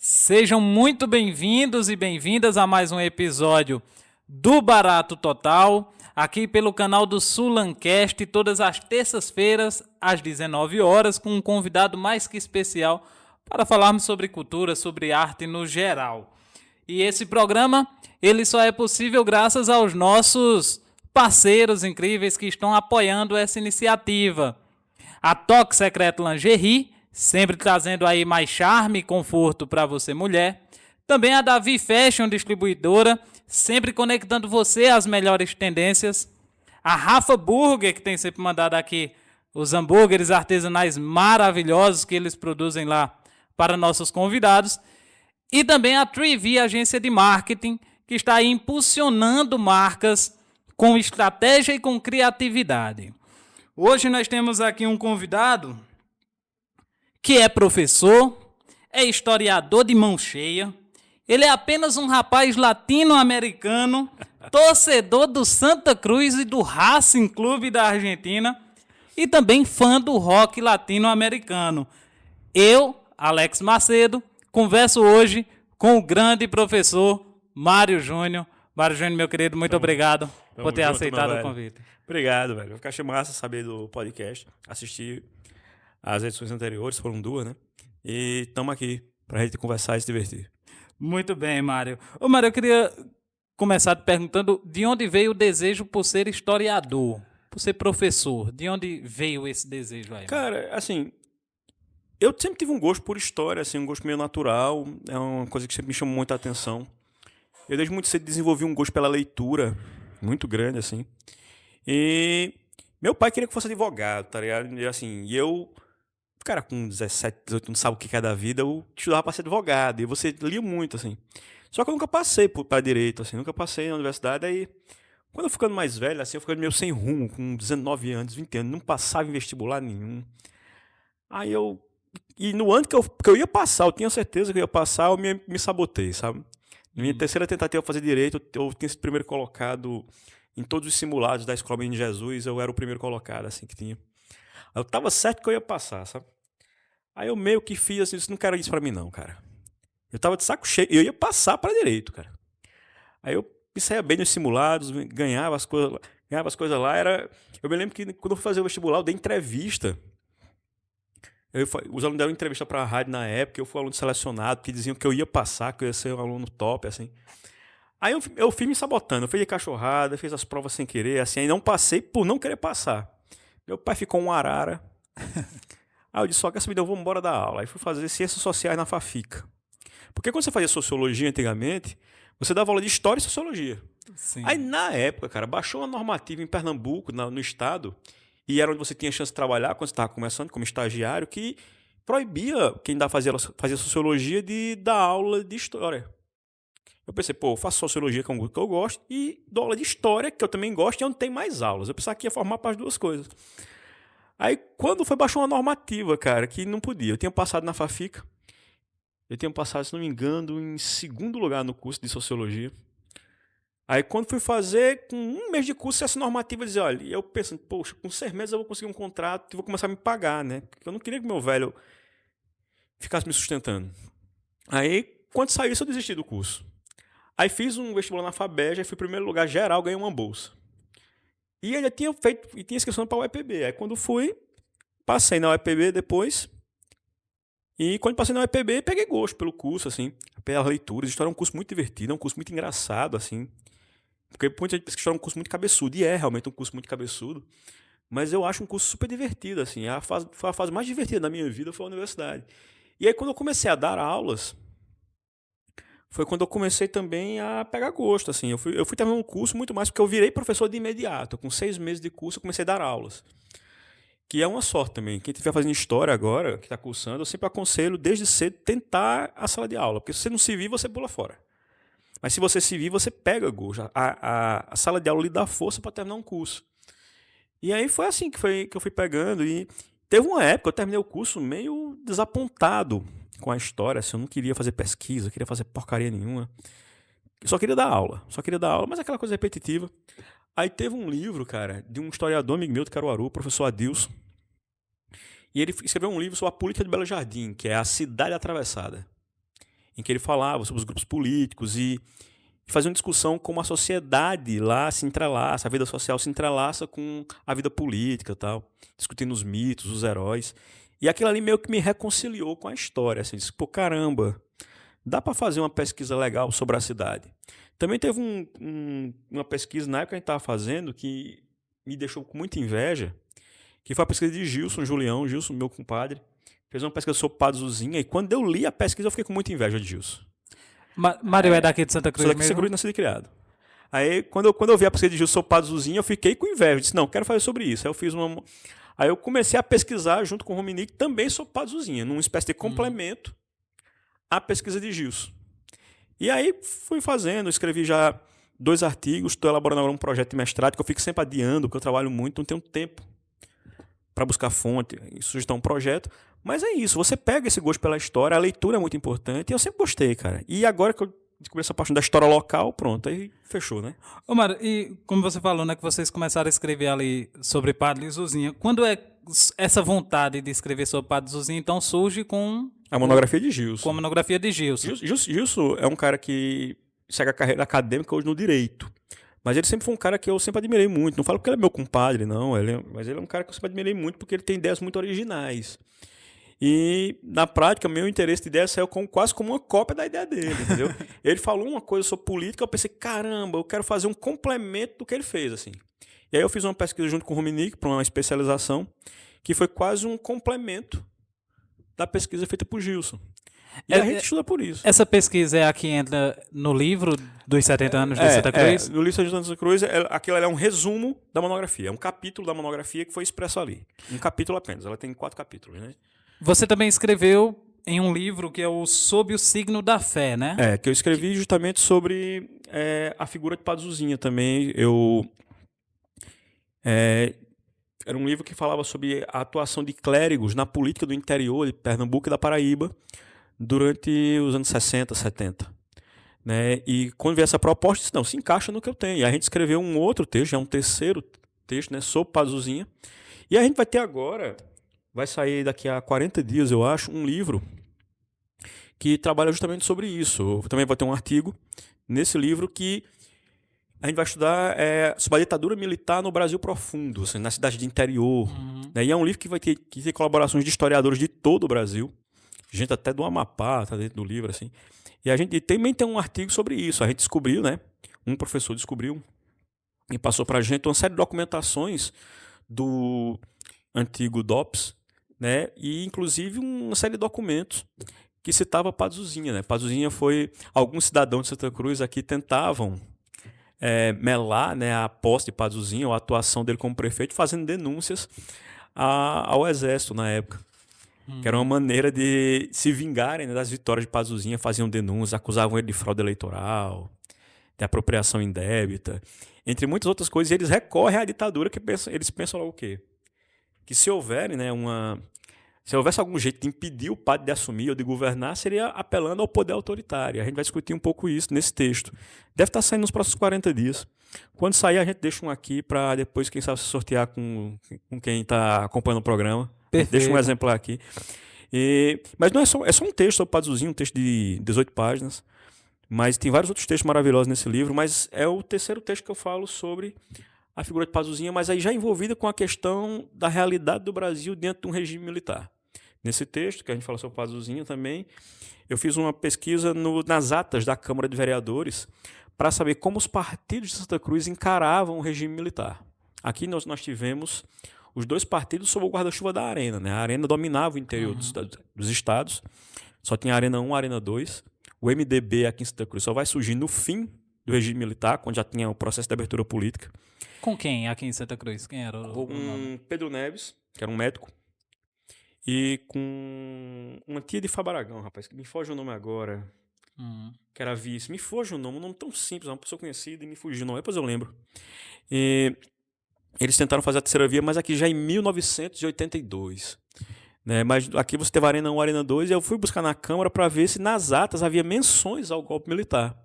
Sejam muito bem-vindos e bem-vindas a mais um episódio do Barato Total, aqui pelo canal do Sulancast, todas as terças-feiras, às 19 horas, com um convidado mais que especial para falarmos sobre cultura, sobre arte no geral. E esse programa, ele só é possível graças aos nossos parceiros incríveis que estão apoiando essa iniciativa. A Toque Secreto Lingerie, sempre trazendo aí mais charme e conforto para você mulher. Também a Davi Fashion Distribuidora, sempre conectando você às melhores tendências. A Rafa Burger, que tem sempre mandado aqui os hambúrgueres artesanais maravilhosos que eles produzem lá para nossos convidados. E também a Trivi, agência de marketing, que está aí impulsionando marcas com estratégia e com criatividade. Hoje nós temos aqui um convidado que é professor, é historiador de mão cheia, ele é apenas um rapaz latino-americano, torcedor do Santa Cruz e do Racing Clube da Argentina e também fã do rock latino-americano. Eu, Alex Macedo, converso hoje com o grande professor Mário Júnior. Mário Júnior, meu querido, muito obrigado por ter aceitado o convite. Obrigado, velho. Vai ficar massa saber do podcast, assistir as edições anteriores, foram duas, né? E estamos aqui pra gente conversar e se divertir. Muito bem, Mário. Ô, Mário, eu queria começar te perguntando de onde veio o desejo por ser historiador, por ser professor. De onde veio esse desejo aí? Cara, assim, eu sempre tive um gosto por história, assim, um gosto meio natural, é uma coisa que sempre me chamou muita atenção. Eu desde muito cedo desenvolvi um gosto pela leitura, muito grande, assim. E meu pai queria que eu fosse advogado, tá ligado? E assim, cara, com 17, 18, não sabe o que é da vida, eu estudava para ser advogado, e você lia muito, assim. Só que eu nunca passei para direito, assim, nunca passei na universidade, aí quando eu ficando mais velho, assim, eu ficando meio sem rumo, com 19 anos, 20 anos, não passava em vestibular nenhum. Aí e no ano que eu ia passar, eu tinha certeza que eu ia passar, eu me sabotei, sabe? Na minha terceira tentativa de fazer direito, eu tinha sido primeiro colocado em todos os simulados da Escola Menino Jesus, eu era o primeiro colocado, assim, que tinha. Eu tava certo que eu ia passar, sabe? Aí eu meio que fiz assim, não quero isso pra mim não, cara. Eu tava de saco cheio, eu ia passar pra direito, cara. Aí eu me saía bem nos simulados, ganhava as coisas lá, eu me lembro que quando eu fui fazer o vestibular, eu dei entrevista. Os alunos deram entrevista pra rádio na época, eu fui aluno selecionado, que diziam que eu ia passar, que eu ia ser um aluno top, assim. Aí eu fui me sabotando, eu fiz de cachorrada, fiz as provas sem querer, assim, aí não passei por não querer passar. Meu pai ficou um arara. Aí eu disse, só quer saber, eu vou embora da aula. Aí fui fazer ciências sociais na FAFICA. Porque quando você fazia sociologia antigamente, você dava aula de história e sociologia. Sim. Aí na época, cara, baixou uma normativa em Pernambuco, no estado, e era onde você tinha chance de trabalhar quando você estava começando como estagiário, que proibia quem fazia sociologia de dar aula de história. Eu pensei, pô, eu faço sociologia, que é um curso que eu gosto, e dou aula de história, que eu também gosto, e é onde tem mais aulas. Eu pensava que ia formar para as duas coisas. Aí, quando foi, baixou uma normativa, cara, que não podia. Eu tinha passado na FAFICA. Eu tinha passado, se não me engano, em segundo lugar no curso de Sociologia. Aí, quando fui fazer, com um mês de curso, essa normativa dizia, olha, e eu pensando, poxa, com 6 meses eu vou conseguir um contrato e vou começar a me pagar, né? Porque eu não queria que meu velho ficasse me sustentando. Aí, quando saiu isso, eu desisti do curso. Aí, fiz um vestibular na FABEJ, fui primeiro lugar geral, ganhei uma bolsa. E eu já tinha feito, e tinha inscrição para a UEPB. Aí, quando fui, passei na UEPB depois. E quando passei na UEPB, peguei gosto pelo curso, assim, pelas leituras. História é um curso muito divertido, é um curso muito engraçado, assim. Porque muita gente pensa que história é um curso muito cabeçudo, e é realmente um curso muito cabeçudo. Mas eu acho um curso super divertido, assim. Foi a fase mais divertida da minha vida, foi a universidade. E aí, quando eu comecei a dar aulas, foi quando eu comecei também a pegar gosto, assim. Eu fui terminar um curso muito mais porque eu virei professor de imediato. Com 6 meses de curso, eu comecei a dar aulas. Que é uma sorte também. Quem estiver fazendo história agora, que está cursando, eu sempre aconselho, desde cedo, tentar a sala de aula. Porque se você não se vir, você pula fora. Mas se você se vir, você pega gosto. A sala de aula lhe dá força para terminar um curso. E aí foi assim que eu fui pegando. E teve uma época, eu terminei o curso meio desapontado com a história. Assim, eu não queria fazer pesquisa, queria fazer porcaria nenhuma. Eu só queria dar aula. Mas aquela coisa repetitiva. Aí teve um livro, cara, de um historiador amigo meu de Caruaru, o professor Adilson. E ele escreveu um livro sobre a política de Belo Jardim, que é A Cidade Atravessada. em que ele falava sobre os grupos políticos e fazia uma discussão como a sociedade lá se entrelaça, a vida social se entrelaça com a vida política e tal, discutindo os mitos, os heróis. E aquilo ali meio que me reconciliou com a história. Assim, disse, pô, caramba, dá para fazer uma pesquisa legal sobre a cidade. Também teve uma pesquisa na época que a gente estava fazendo que me deixou com muita inveja, que foi a pesquisa de Gilson, meu compadre, fez uma pesquisa sobre Pazuzinha, e quando eu li a pesquisa eu fiquei com muita inveja de Gilson. Mário é daqui de Santa Cruz Sou daqui de mesmo? Santa Cruz, nascido e criado. Aí, quando eu vi a pesquisa de Gilson sobre Pazuzinha, eu fiquei com inveja. Eu disse, não, quero fazer sobre isso. Aí eu comecei a pesquisar junto com o Rominick também sobre Pazuzinha, numa espécie de complemento à pesquisa de Gilson. E aí fui fazendo, escrevi já 2 artigos, estou elaborando agora um projeto de mestrado que eu fico sempre adiando, porque eu trabalho muito, não tenho tempo para buscar fonte e sugestão um projeto. Mas é isso, você pega esse gosto pela história, a leitura é muito importante, e eu sempre gostei, cara. E agora que eu descobri essa paixão da história local, pronto, aí fechou, né? Ô, Mário, e como você falou, né, que vocês começaram a escrever ali sobre Padre Zuzinha, quando é essa vontade de escrever sobre Padre Zuzinha, então surge com A monografia de Gilson. a monografia de Gilson. Gilson é um cara que segue a carreira acadêmica hoje no direito. Mas ele sempre foi um cara que eu sempre admirei muito. Não falo porque ele é meu compadre, não. Mas ele é um cara que eu sempre admirei muito porque ele tem ideias muito originais. E, na prática, meu interesse de ideia saiu quase como uma cópia da ideia dele, entendeu? Ele falou uma coisa sobre política, eu pensei, caramba, eu quero fazer um complemento do que ele fez, assim. E aí eu fiz uma pesquisa junto com o Rominick para uma especialização, que foi quase um complemento da pesquisa feita por Gilson. E a gente estuda por isso. Essa pesquisa é a que entra no livro dos 70 anos de Santa Cruz? No livro de Santa Cruz, aquilo é um resumo da monografia. É um capítulo da monografia que foi expresso ali. Um capítulo apenas. Ela tem 4 capítulos, né? Você também escreveu em um livro que é o Sob o Signo da Fé, né? Que eu escrevi justamente sobre a figura de Pazuzinha também. Era um livro que falava sobre a atuação de clérigos na política do interior de Pernambuco e da Paraíba durante os anos 60, 70. Né? E quando veio essa proposta, disse, não, se encaixa no que eu tenho. E a gente escreveu um outro texto, já um terceiro texto, né, sobre Pazuzinha. E a gente vai ter agora, vai sair daqui a 40 dias, eu acho, um livro que trabalha justamente sobre isso. Também vai ter um artigo nesse livro que a gente vai estudar sobre a ditadura militar no Brasil profundo, assim, na cidade de interior. Né? E é um livro que vai ter colaborações de historiadores de todo o Brasil. Gente até do Amapá está dentro do livro, assim. E a gente também tem um artigo sobre isso. A gente descobriu, né? Um professor descobriu e passou para a gente uma série de documentações do antigo DOPS, né? E inclusive uma série de documentos que citava Pazuzinha, né? Pazuzinha foi... Alguns cidadãos de Santa Cruz aqui tentavam melar, né, a posse de Pazuzinha ou a atuação dele como prefeito, fazendo denúncias ao exército na época. Que era uma maneira de se vingarem, né, das vitórias de Pazuzinha, faziam denúncias, acusavam ele de fraude eleitoral, de apropriação indébita, entre muitas outras coisas. E eles recorrem à ditadura, que eles pensam logo o quê? Que se houver, né, se houvesse algum jeito de impedir o padre de assumir ou de governar, seria apelando ao poder autoritário. A gente vai discutir um pouco isso nesse texto. Deve estar saindo nos próximos 40 dias. Quando sair, a gente deixa um aqui para depois, quem sabe, se sortear com quem está acompanhando o programa. Deixa um exemplar aqui. Mas não é só um texto sobre Pazuzinha, um texto de 18 páginas. Mas tem vários outros textos maravilhosos nesse livro. Mas é o terceiro texto que eu falo sobre a figura de Pazuzinha, mas aí já envolvida com a questão da realidade do Brasil dentro de um regime militar. Nesse texto, que a gente fala sobre Pazuzinha também, eu fiz uma pesquisa nas atas da Câmara de Vereadores para saber como os partidos de Santa Cruz encaravam o regime militar. Aqui nós tivemos os 2 partidos sob o guarda-chuva da Arena. Né? A Arena dominava o interior dos estados, só tinha a Arena 1, a Arena 2. O MDB aqui em Santa Cruz só vai surgir no fim do regime militar, quando já tinha o processo de abertura política. Com quem aqui em Santa Cruz? Quem era o nome? Pedro Neves, que era um médico, e com uma tia de Fabaragão, rapaz, que me foge o nome agora, que era vice. Me foge o nome tão simples, uma pessoa conhecida e me fugiu o nome, depois eu lembro. E eles tentaram fazer a terceira via, mas aqui já em 1982. Né? Mas aqui você teve a Arena 1, a Arena 2, e eu fui buscar na Câmara para ver se nas atas havia menções ao golpe militar.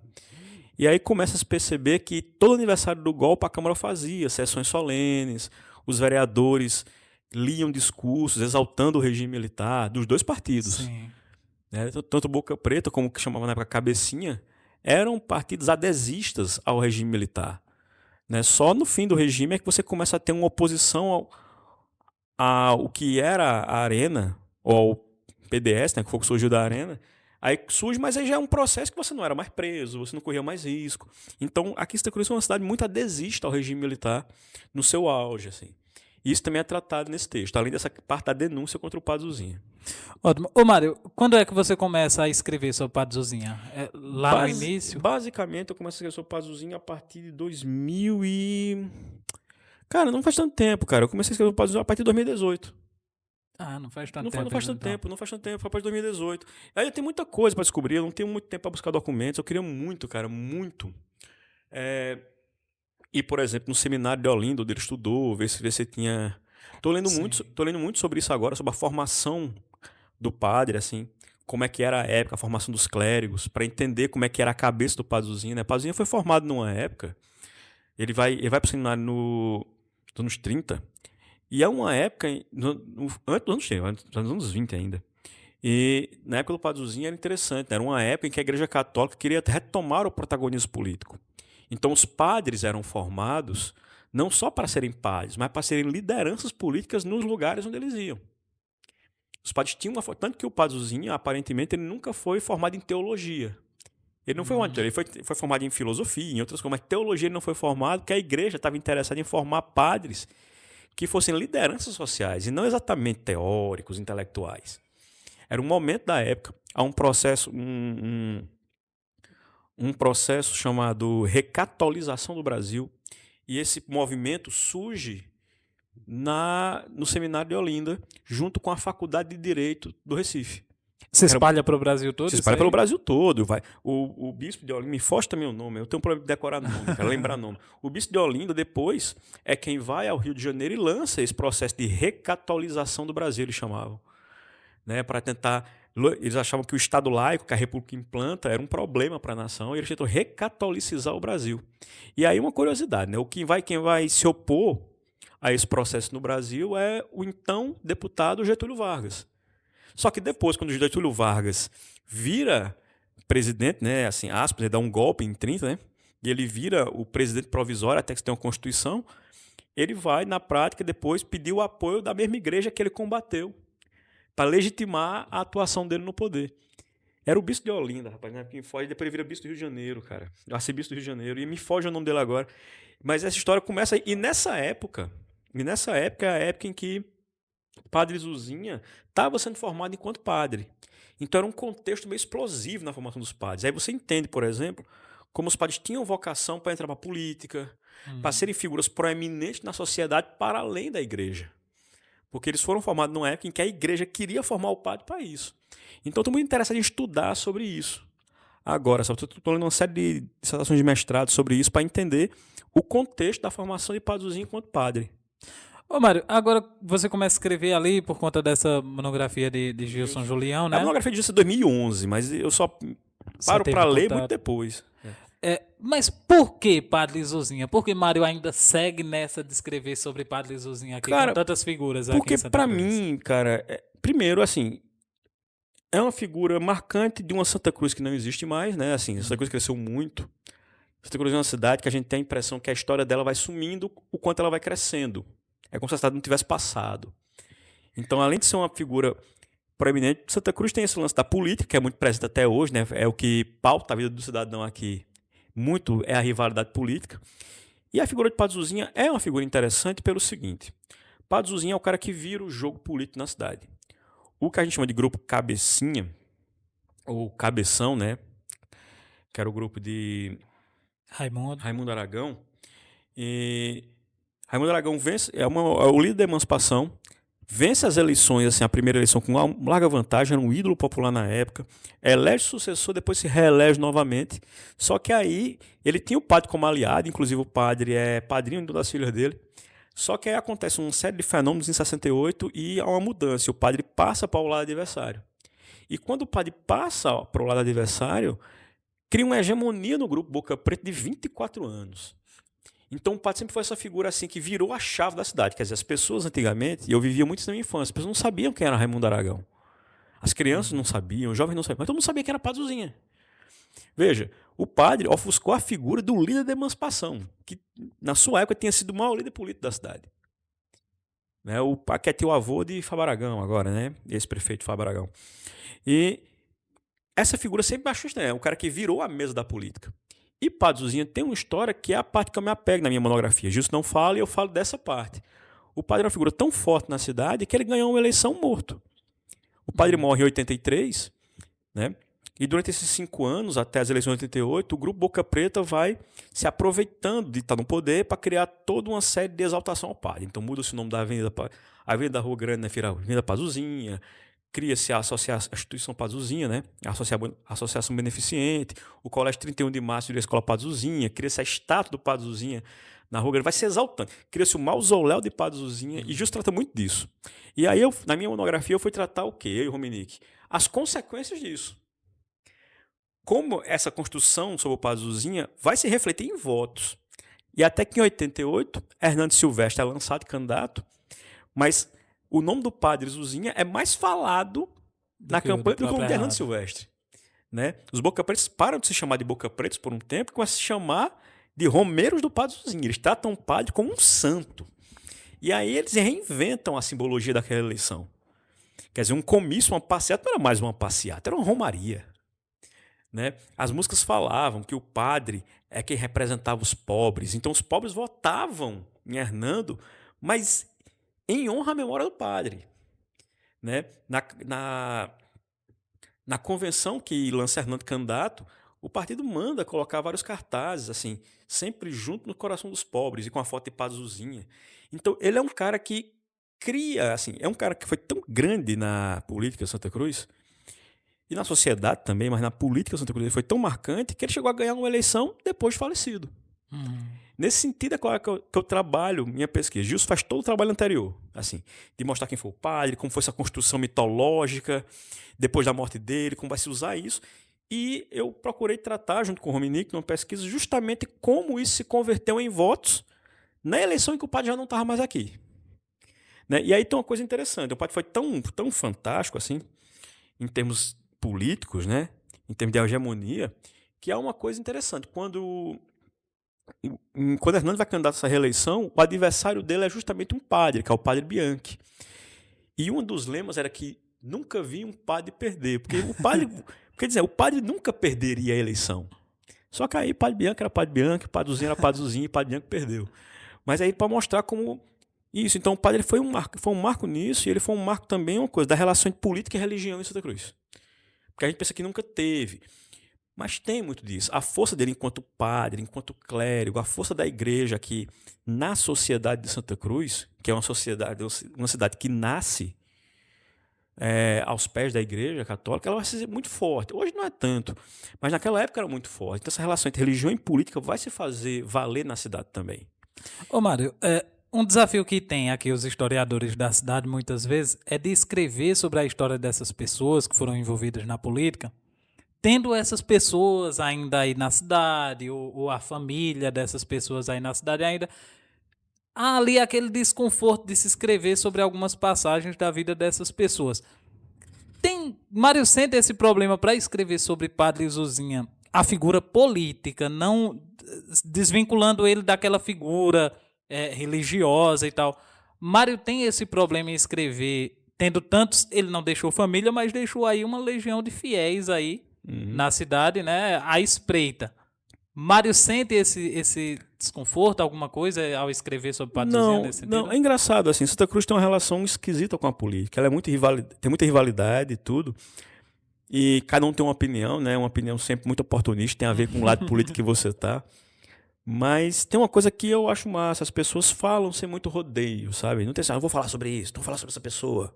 E aí começa a se perceber que todo aniversário do golpe a Câmara fazia sessões solenes, os vereadores liam discursos exaltando o regime militar dos 2 partidos. Sim. né? Tanto Boca Preta como o que chamava na época Cabecinha, eram partidos adesistas ao regime militar, né? Só no fim do regime é que você começa a ter uma oposição ao que era a Arena, ou ao PDS, né, que foi o que surgiu da Arena. Aí surge, mas aí já é um processo que você não era mais preso, você não corria mais risco. Então, aqui em Santa Cruz é uma cidade muito adesista ao regime militar no seu auge, assim. E isso também é tratado nesse texto, além dessa parte da denúncia contra o Pazuzinha. Ótimo. Ô, Mário, quando é que você começa a escrever sobre Pazuzinha? É lá no início? Basicamente, eu comecei a escrever sobre o Pazuzinha a partir de 2000 e... Cara, não faz tanto tempo, cara. Eu comecei a escrever sobre o Pazuzinha a partir de 2018. Ah, não faz tanto Não, tempo. não faz tanto então. tempo, não faz tanto tempo, foi a partir de 2018. Aí tem muita coisa para descobrir, eu não tenho muito tempo para buscar documentos, eu queria muito, cara, muito. Ir, por exemplo, no seminário de Olinda, onde ele estudou, ver se tinha... Sim. Tô lendo muito sobre isso agora, sobre a formação do padre, assim, como é que era a época, a formação dos clérigos, para entender como é que era a cabeça do Pazuzinha, né? Pazuzinha foi formado numa época, ele vai para o seminário nos anos 30, e é uma época, antes dos anos 30, antes dos anos 20 ainda. E na época do Pazuzinha era interessante, né? Era uma época em que a Igreja Católica queria retomar o protagonismo político. Então os padres eram formados não só para serem padres, mas para serem lideranças políticas nos lugares onde eles iam. Os padres tinham uma... Tanto que o Pazuzinha, aparentemente, ele nunca foi formado em teologia. Ele não foi formado em teologia, ele foi formado em filosofia, em outras coisas, mas teologia ele não foi formado, porque a igreja estava interessada em formar padres que fossem lideranças sociais e não exatamente teóricos, intelectuais. Era um momento da época, há um processo, um processo chamado recatolização do Brasil, e esse movimento surge no seminário de Olinda, junto com a Faculdade de Direito do Recife. Se espalha para o Brasil todo? Se espalha pelo Brasil todo. Vai. O bispo de Olinda, me foge também o nome, eu tenho um problema de decorar nome, quero lembrar nome. O bispo de Olinda, depois, é quem vai ao Rio de Janeiro e lança esse processo de recatolização do Brasil, eles chamavam. Né, para tentar... Eles achavam que o Estado laico, que a República implanta, era um problema para a nação, e eles tentam recatolicizar o Brasil. E aí uma curiosidade, né? Quem vai se opor a esse processo no Brasil é o então deputado Getúlio Vargas. Só que depois, quando o Getúlio Vargas vira presidente, né, assim, aspas, ele dá um golpe em 30, né, e ele vira o presidente provisório até que se tenha uma Constituição, ele vai, na prática, depois pedir o apoio da mesma igreja que ele combateu, para legitimar a atuação dele no poder. Era o bispo de Olinda, rapaz, né? Que foge, depois ele vira bispo do Rio de Janeiro, cara. Arcebispo do Rio de Janeiro, e me foge o nome dele agora. Mas essa história começa aí. E nessa época é a época em que o padre Zuzinha estava sendo formado enquanto padre. Então era um contexto meio explosivo na formação dos padres. Aí você entende, por exemplo, como os padres tinham vocação para entrar para a política, para serem figuras proeminentes na sociedade para além da igreja. Porque eles foram formados numa época em que a igreja queria formar o padre para isso. Então, estou muito interessado em estudar sobre isso. Agora, estou lendo uma série de dissertações de mestrado sobre isso para entender o contexto da formação de Pazuzinha enquanto padre. Ô, Mário, agora você começa a escrever ali por conta dessa monografia de Gilson Julião, né? A monografia disso é 2011, mas eu só paro para ler muito depois. Mas por que Padre Zuzinha? Por que Mário ainda segue nessa de escrever sobre Padre Zuzinha aqui, Cara, com tantas figuras aqui porque em Santa para Cruz? mim, cara, primeiro, assim, é uma figura marcante de uma Santa Cruz que não existe mais, né? Assim, Santa Cruz cresceu muito. Santa Cruz é uma cidade que a gente tem a impressão que a história dela vai sumindo o quanto ela vai crescendo. É como se a cidade não tivesse passado. Então, além de ser uma figura proeminente, Santa Cruz tem esse lance da política, que é muito presente até hoje, né? É o que pauta a vida do cidadão aqui. Muito é a rivalidade política. E a figura de Padre Zuzinha é uma figura interessante pelo seguinte. Padre Zuzinha é o cara que vira o jogo político na cidade. O que a gente chama de grupo Cabecinha, ou Cabeção, né? Que era o grupo de Raimundo Aragão. E Raimundo Aragão vence, é o líder da emancipação, vence as eleições, assim, a primeira eleição com uma larga vantagem, era um ídolo popular na época, elege sucessor, depois se reelege novamente, só que aí ele tinha o padre como aliado, inclusive o padre é padrinho das filhas dele, só que aí acontece uma série de fenômenos em 68 e há uma mudança, o padre passa para o lado adversário. E quando o padre passa para o lado adversário, cria uma hegemonia no grupo Boca Preta de 24 anos. Então o padre sempre foi essa figura assim que virou a chave da cidade. Quer dizer, as pessoas antigamente, e eu vivia muito isso na minha infância, as pessoas não sabiam quem era Raimundo Aragão. As crianças não sabiam, os jovens não sabiam, mas todo mundo sabia que era Padre Zuzinha. Veja, o padre ofuscou a figura do líder da emancipação, que na sua época tinha sido o maior líder político da cidade. Né, o que é teu avô de Fábio Aragão agora, né? Ex-prefeito Fábio Aragão. E essa figura sempre achou estranha, é um cara que virou a mesa da política. E Padre Zuzinha tem uma história que é a parte que eu me apego na minha monografia. Justo não fala e eu falo dessa parte. O padre era uma figura tão forte na cidade que ele ganhou uma eleição morto. O padre morre em 83, né? E durante esses 5 anos, até as eleições de 88, o grupo Boca Preta vai se aproveitando de estar no poder para criar toda uma série de exaltação ao padre. Então muda-se o nome da avenida, a Avenida da Rua Grande, né, vira Avenida Padre Zuzinha, cria-se a instituição Padre Zuzinha, né, a Associação Beneficente, o Colégio 31 de Março de Escola Padre Zuzinha, cria-se a estátua do Padre Zuzinha na Rua Grande, vai se exaltando. Cria-se o mausoléu de Padre Zuzinha e justo trata muito disso. E aí, na minha monografia, eu fui tratar o quê? Eu e o Rominique? As consequências disso. Como essa construção sobre o Padre Zuzinha vai se refletir em votos. E até que em 88, Hernando Silvestre é lançado candidato, mas o nome do Padre Zuzinha é mais falado na campanha do que o de Hernando Silvestre. Né? Os Boca Pretos param de se chamar de Boca Pretos por um tempo e começam a se chamar de Romeiros do Padre Zuzinha. Eles tratam o padre como um santo. E aí eles reinventam a simbologia daquela eleição. Quer dizer, um comício, uma passeata, não era mais uma passeata, era uma romaria. Né? As músicas falavam que o padre é quem representava os pobres. Então os pobres votavam em Hernando, mas em honra à memória do padre. Né? Na convenção que lança Hernando candidato, o partido manda colocar vários cartazes, assim, sempre junto no coração dos pobres e com a foto de Padre Zuzinha. Então ele é um cara que cria, assim, é um cara que foi tão grande na política de Santa Cruz e na sociedade também, mas na política de Santa Cruz ele foi tão marcante que ele chegou a ganhar uma eleição depois de falecido. Nesse sentido é claro que eu trabalho minha pesquisa. Gilson faz todo o trabalho anterior, assim, de mostrar quem foi o padre, como foi essa construção mitológica, depois da morte dele, como vai se usar isso. E eu procurei tratar, junto com o Rominique, numa pesquisa, justamente como isso se converteu em votos na eleição em que o padre já não estava mais aqui. Né? E aí tem uma coisa interessante, o padre foi tão fantástico, assim, em termos políticos, né? Em termos de hegemonia, que há uma coisa interessante. Quando Hernando vai candidato a essa reeleição, o adversário dele é justamente um padre, que é o padre Bianchi. E um dos lemas era que nunca vi um padre perder, porque o padre, quer dizer, o padre nunca perderia a eleição. Só que aí o padre Bianchi era padre Bianchi, o padre Zuzinha era padre Zuzinha e o padre Bianchi perdeu. Mas aí para mostrar como isso, então o padre ele foi um marco nisso, e ele foi um marco também uma coisa da relação entre política e religião em Santa Cruz. Porque a gente pensa que nunca teve. Mas tem muito disso. A força dele enquanto padre, enquanto clérigo, a força da igreja aqui na sociedade de Santa Cruz, que é uma cidade que nasce aos pés da igreja católica, ela vai ser muito forte. Hoje não é tanto, mas naquela época era muito forte. Então essa relação entre religião e política vai se fazer valer na cidade também. Ô Mário, um desafio que tem aqui os historiadores da cidade muitas vezes é de escrever sobre a história dessas pessoas que foram envolvidas na política, tendo essas pessoas ainda aí na cidade, ou a família dessas pessoas aí na cidade ainda, há ali aquele desconforto de se escrever sobre algumas passagens da vida dessas pessoas. Mário sente esse problema para escrever sobre Padre Zuzinha, a figura política, não desvinculando ele daquela figura religiosa e tal. Mário tem esse problema em escrever, tendo tantos, ele não deixou família, mas deixou aí uma legião de fiéis aí na cidade, né, à espreita. Mário sente esse desconforto, alguma coisa, ao escrever sobre Padre Zuzinha nesse sentido? Não, é engraçado, assim, Santa Cruz tem uma relação esquisita com a política, ela tem muita rivalidade e tudo, e cada um tem uma opinião, né, uma opinião sempre muito oportunista, tem a ver com o lado político que você tá. Mas tem uma coisa que eu acho massa, as pessoas falam sem muito rodeio, sabe? Não tem assim, eu vou falar sobre isso, vou falar sobre essa pessoa.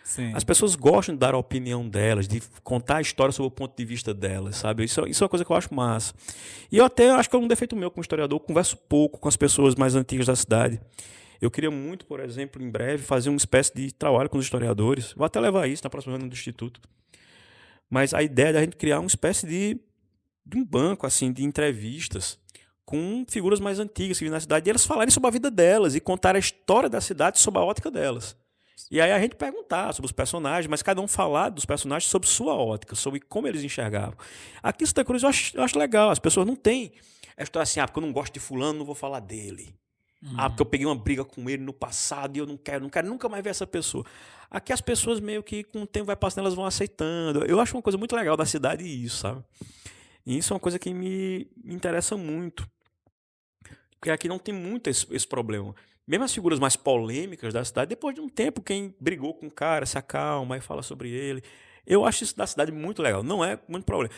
Sim. As pessoas gostam de dar a opinião delas, de contar a história sob o ponto de vista delas, sabe? Isso é uma coisa que eu acho massa. E eu até acho que é um defeito meu como historiador, eu converso pouco com as pessoas mais antigas da cidade. Eu queria muito, por exemplo, em breve, fazer uma espécie de trabalho com os historiadores. Vou até levar isso na próxima reunião do Instituto. Mas a ideia é a gente criar uma espécie de um banco assim, de entrevistas com figuras mais antigas que vivem na cidade, e elas falarem sobre a vida delas e contar a história da cidade sob a ótica delas. E aí a gente perguntar sobre os personagens, mas cada um falar dos personagens sob sua ótica, sobre como eles enxergavam. Aqui em Santa Cruz eu acho legal, as pessoas não têm a história assim, porque eu não gosto de fulano, não vou falar dele. Porque eu peguei uma briga com ele no passado e eu não quero nunca mais ver essa pessoa. Aqui as pessoas meio que com o tempo vai passando, elas vão aceitando. Eu acho uma coisa muito legal da cidade isso, sabe? E isso é uma coisa que me interessa muito. Porque aqui não tem muito esse problema. Mesmo as figuras mais polêmicas da cidade, depois de um tempo, quem brigou com o cara se acalma e fala sobre ele. Eu acho isso da cidade muito legal. Não é muito problema.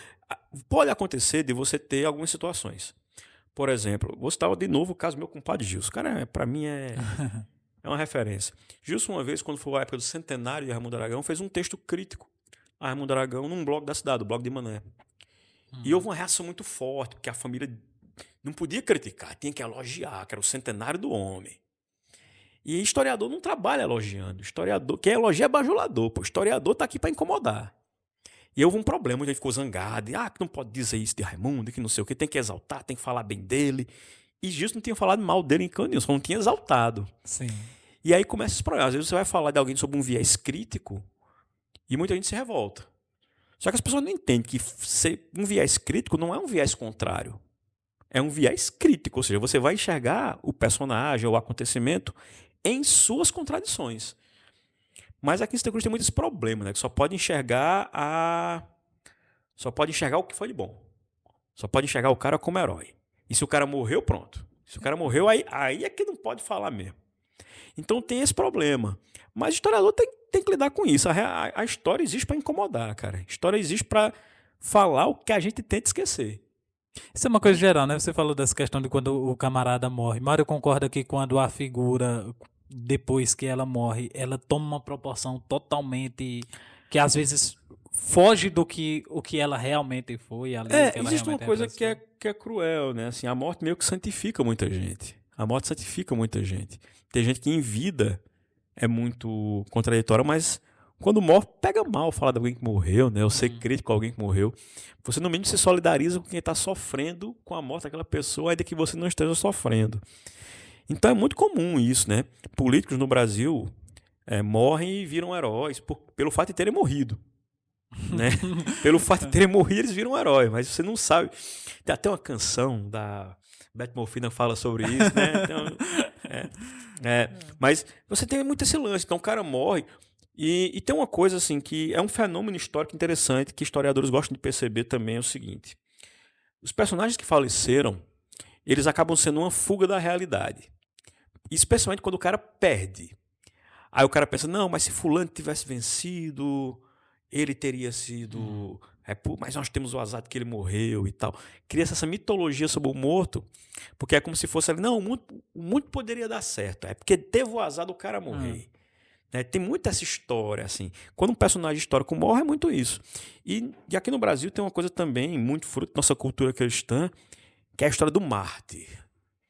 Pode acontecer de você ter algumas situações. Por exemplo, vou citar de novo o caso do meu compadre Gilson. O cara, pra mim, é uma referência. Gilson, uma vez, quando foi a época do centenário de Raimundo Aragão, fez um texto crítico a Raimundo Aragão num blog da cidade, o blog de Mané. E houve uma reação muito forte, porque a família não podia criticar, tinha que elogiar, que era o centenário do homem. E historiador não trabalha elogiando. Historiador, quem elogia é bajulador, pô. Historiador tá aqui para incomodar. E houve um problema, a gente ficou zangado. Que não pode dizer isso de Raimundo, que não sei o que, tem que exaltar, tem que falar bem dele. E Gilson não tinha falado mal dele em canto nenhum, só não tinha exaltado. Sim. E aí começa esse problema. Às vezes você vai falar de alguém sob um viés crítico e muita gente se revolta. Só que as pessoas não entendem que um viés crítico não é um viés contrário. É um viés crítico, ou seja, você vai enxergar o personagem ou o acontecimento em suas contradições. Mas aqui em Santa Cruz tem muito esse problema, né? Que só pode enxergar o que foi de bom. Só pode enxergar o cara como herói. E se o cara morreu, pronto. Se o cara morreu, aí é que não pode falar mesmo. Então tem esse problema. Mas o historiador tem que lidar com isso. A história existe para incomodar, cara. A história existe para falar o que a gente tenta esquecer. Isso é uma coisa geral, né? Você falou dessa questão de quando o camarada morre. Mário concorda que quando a figura, depois que ela morre, ela toma uma proporção totalmente que às vezes foge do que o que ela realmente foi ali. O que ela Existe uma realmente coisa representou. que é cruel, né? Assim, a morte meio que santifica muita gente. A morte santifica muita gente. Tem gente que em vida é muito contraditória, mas quando morre, pega mal falar de alguém que morreu, né? Ou ser crítico a alguém que morreu. Você, no mínimo, se solidariza com quem está sofrendo com a morte daquela pessoa, ainda que você não esteja sofrendo. Então é muito comum isso, né? Políticos no Brasil morrem e viram heróis pelo fato de terem morrido. Né? Pelo fato de terem morrido, eles viram um herói, mas você não sabe. Tem até uma canção da Beth Morfina que fala sobre isso, né? Então, mas você tem muito esse lance. Então o cara morre. E tem uma coisa assim que é um fenômeno histórico interessante que historiadores gostam de perceber também, é o seguinte. Os personagens que faleceram, eles acabam sendo uma fuga da realidade. Especialmente quando o cara perde. Aí o cara pensa, não, mas se fulano tivesse vencido, ele teria sido... mas nós temos o azar de que ele morreu e tal. Cria-se essa mitologia sobre o morto, porque é como se fosse ali, não, o muito poderia dar certo. É porque teve o azar do cara morrer. Tem muito essa história, assim. Quando um personagem histórico morre, é muito isso. E aqui no Brasil tem uma coisa também, muito fruto da nossa cultura cristã, que é a história do mártir.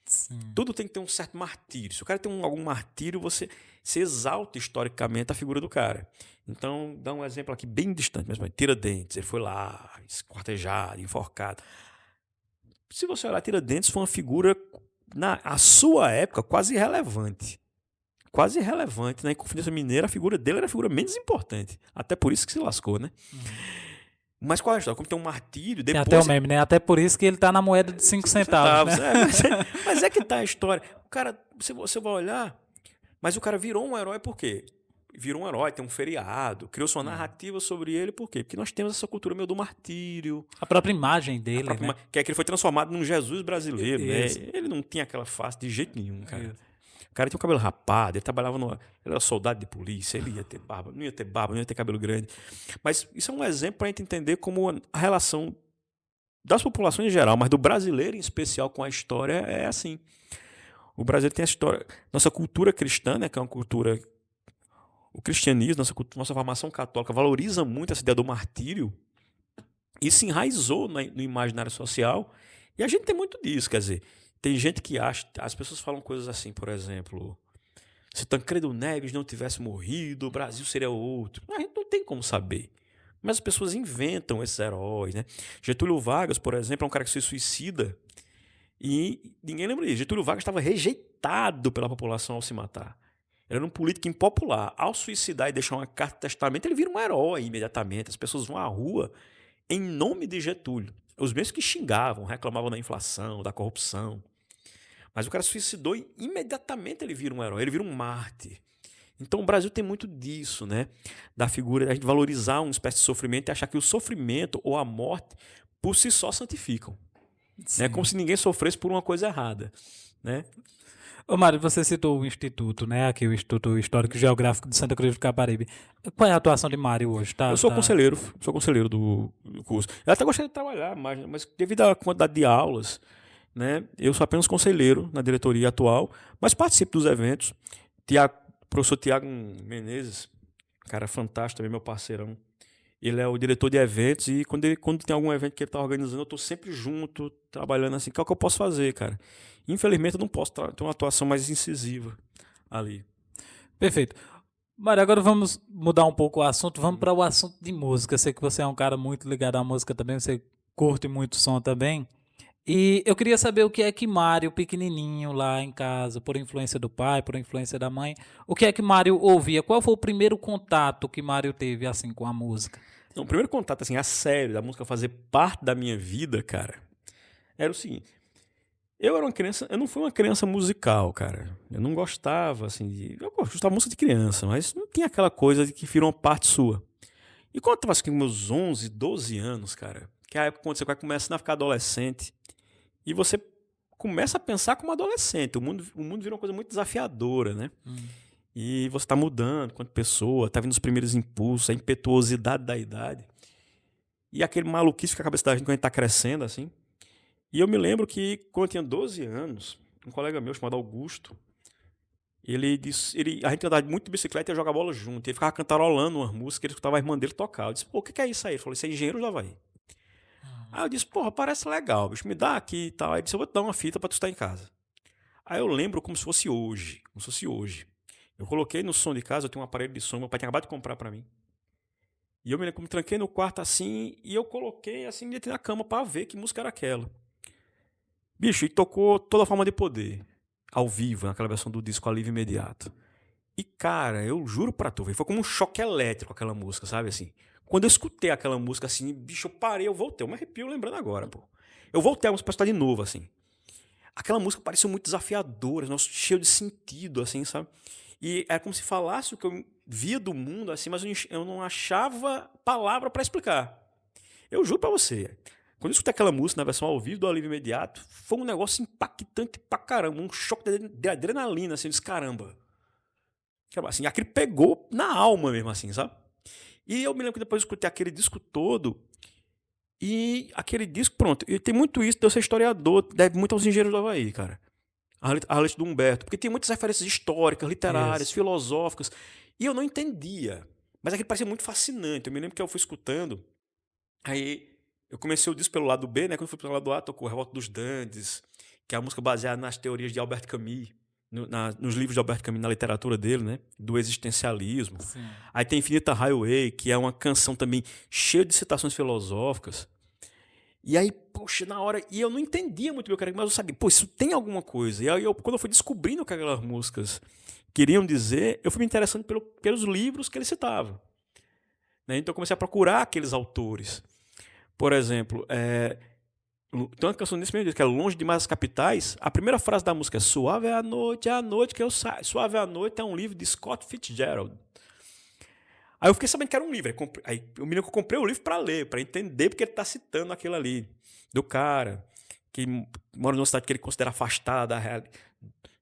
Sim. Tudo tem que ter um certo martírio. Se o cara tem algum martírio, você exalta historicamente a figura do cara. Então, dá um exemplo aqui bem distante, mas Tiradentes, ele foi lá, esquartejado, enforcado. Se você olhar, Tiradentes foi uma figura, na sua época, quase irrelevante. Quase irrelevante, né? Em Confidência Mineira, a figura dele era a figura menos importante. Até por isso que se lascou, né? Mas qual é a história? Como tem um martírio, depois... Tem até o meme, né? Até por isso que ele tá na moeda de 5 centavos, né? Mas é que tá a história. O cara, você vai olhar, mas o cara virou um herói por quê? Virou um herói, tem um feriado, criou-se uma narrativa sobre ele, por quê? Porque nós temos essa cultura meio do martírio. A própria imagem dele, né? Que é que ele foi transformado num Jesus brasileiro, Isso. né? Ele não tinha aquela face de jeito nenhum, cara. Isso. O cara tinha o cabelo rapado, ele trabalhava ele era soldado de polícia, ele ia ter barba, não ia ter cabelo grande. Mas isso é um exemplo para a gente entender como a relação das populações em geral, mas do brasileiro em especial com a história é assim. O brasileiro tem a história, nossa cultura cristã, né, que é uma cultura, o cristianismo, nossa formação católica valoriza muito essa ideia do martírio e se enraizou no imaginário social. E a gente tem muito disso, quer dizer, tem gente que acha, as pessoas falam coisas assim, por exemplo, se Tancredo Neves não tivesse morrido, o Brasil seria outro. A gente não tem como saber. Mas as pessoas inventam esses heróis, né? Getúlio Vargas, por exemplo, é um cara que se suicida e ninguém lembra disso. Getúlio Vargas estava rejeitado pela população ao se matar. Ele era um político impopular. Ao suicidar e deixar uma carta de testamento, ele vira um herói imediatamente. As pessoas vão à rua em nome de Getúlio. Os mesmos que xingavam, reclamavam da inflação, da corrupção. Mas o cara suicidou e imediatamente ele vira um herói, ele vira um mártir. Então o Brasil tem muito disso, né? Da figura, a gente valorizar uma espécie de sofrimento e achar que o sofrimento ou a morte por si só santificam. É como se ninguém sofresse por uma coisa errada, né? Ô Mário, você citou o Instituto, né? Aqui o Instituto Histórico e Geográfico de Santa Cruz do Caparibe. Qual é a atuação de Mário hoje? Eu sou conselheiro do curso. Eu até gostaria de trabalhar mais, mas devido à quantidade de aulas, né? Eu sou apenas conselheiro na diretoria atual, mas participo dos eventos. Professor Tiago Menezes, cara fantástico também, meu parceirão. Ele é o diretor de eventos e quando tem algum evento que ele está organizando, eu estou sempre junto, trabalhando assim. O que é o que eu posso fazer, cara? Infelizmente, eu não posso ter uma atuação mais incisiva ali. Perfeito. Mário, agora vamos mudar um pouco o assunto. Vamos para o assunto de música. Sei que você é um cara muito ligado à música também, você curte muito som também. E eu queria saber o que é que Mário, pequenininho lá em casa, por influência do pai, por influência da mãe, o que é que Mário ouvia? Qual foi o primeiro contato que Mário teve assim com a música? Não, o primeiro contato, assim, a sério, da música fazer parte da minha vida, cara, era o seguinte. Eu não fui uma criança musical, cara. Eu não gostava, assim, eu gostava de música de criança, mas não tinha aquela coisa de que virou uma parte sua. E quando eu tava assim, com meus 11, 12 anos, cara, que é a época quando você vai começando a ficar adolescente, e você começa a pensar como adolescente. O mundo vira uma coisa muito desafiadora, né? E você está mudando enquanto pessoa, está vindo os primeiros impulsos, a impetuosidade da idade. E aquele maluquice que a cabeça da gente quando a gente está crescendo, assim. E eu me lembro que, quando eu tinha 12 anos, um colega meu chamado Augusto, a gente andava muito de bicicleta e ia jogar bola junto. E ele ficava cantarolando umas músicas que ele escutava a irmã dele tocar. Eu disse, pô, o que é isso aí? Ele falou, isso é Engenheiro do Havaí. Aí eu disse, porra, parece legal, bicho, me dá aqui e tal. Aí ele disse, eu vou te dar uma fita pra tu estar em casa. Aí eu lembro como se fosse hoje, Eu coloquei no som de casa, eu tenho um aparelho de som, meu pai tinha acabado de comprar pra mim. E eu me lembro que me tranquei no quarto assim, e eu coloquei assim, me deitei na cama pra ver que música era aquela. Bicho, e tocou Toda Forma de Poder, ao vivo, naquela versão do disco Alívio Imediato. E cara, eu juro pra tu, foi como um choque elétrico aquela música, sabe assim? Quando eu escutei aquela música assim, bicho, eu parei, eu voltei, eu me arrepio lembrando agora, pô. Eu voltei a música pra escutar de novo, assim. Aquela música parecia muito desafiadora, cheio de sentido, assim, sabe? E era como se falasse o que eu via do mundo, assim, mas eu não achava palavra pra explicar. Eu juro pra você, quando eu escutei aquela música na versão ao vivo do Alívio Imediato, foi um negócio impactante pra caramba, um choque de adrenalina, assim, eu disse, caramba. Assim, aquele pegou na alma mesmo, assim, sabe? E eu me lembro que depois eu escutei aquele disco todo, e aquele disco, pronto, e tem muito isso de eu ser historiador, deve muito aos Engenheiros do Havaí, cara. A letra do Humberto, porque tem muitas referências históricas, literárias, filosóficas, e eu não entendia, mas aquilo parecia muito fascinante. Eu me lembro que eu fui escutando, aí eu comecei o disco pelo lado B, né? Quando eu fui pelo lado A, tocou Revolta dos Dantes, que é a música baseada nas teorias de Albert Camus, nos livros de Albert Camus, na literatura dele, né? Do existencialismo. Sim. Aí tem Infinita Highway, que é uma canção também cheia de citações filosóficas. E aí, poxa, na hora... E eu não entendia muito bem o que era, mas eu sabia, pô, isso tem alguma coisa. E aí, quando eu fui descobrindo o que aquelas músicas queriam dizer, eu fui me interessando pelos livros que eles citavam. Né? Então eu comecei a procurar aqueles autores. Por exemplo, tem uma canção nesse mesmo disco, que é Longe Demais das Capitais. A primeira frase da música é Suave é a noite que eu saio. Suave é a noite é um livro de Scott Fitzgerald. Aí eu fiquei sabendo que era um livro. Aí eu me lembro que eu comprei o livro para ler, para entender porque ele está citando aquilo ali. Do cara que mora numa cidade que ele considera afastada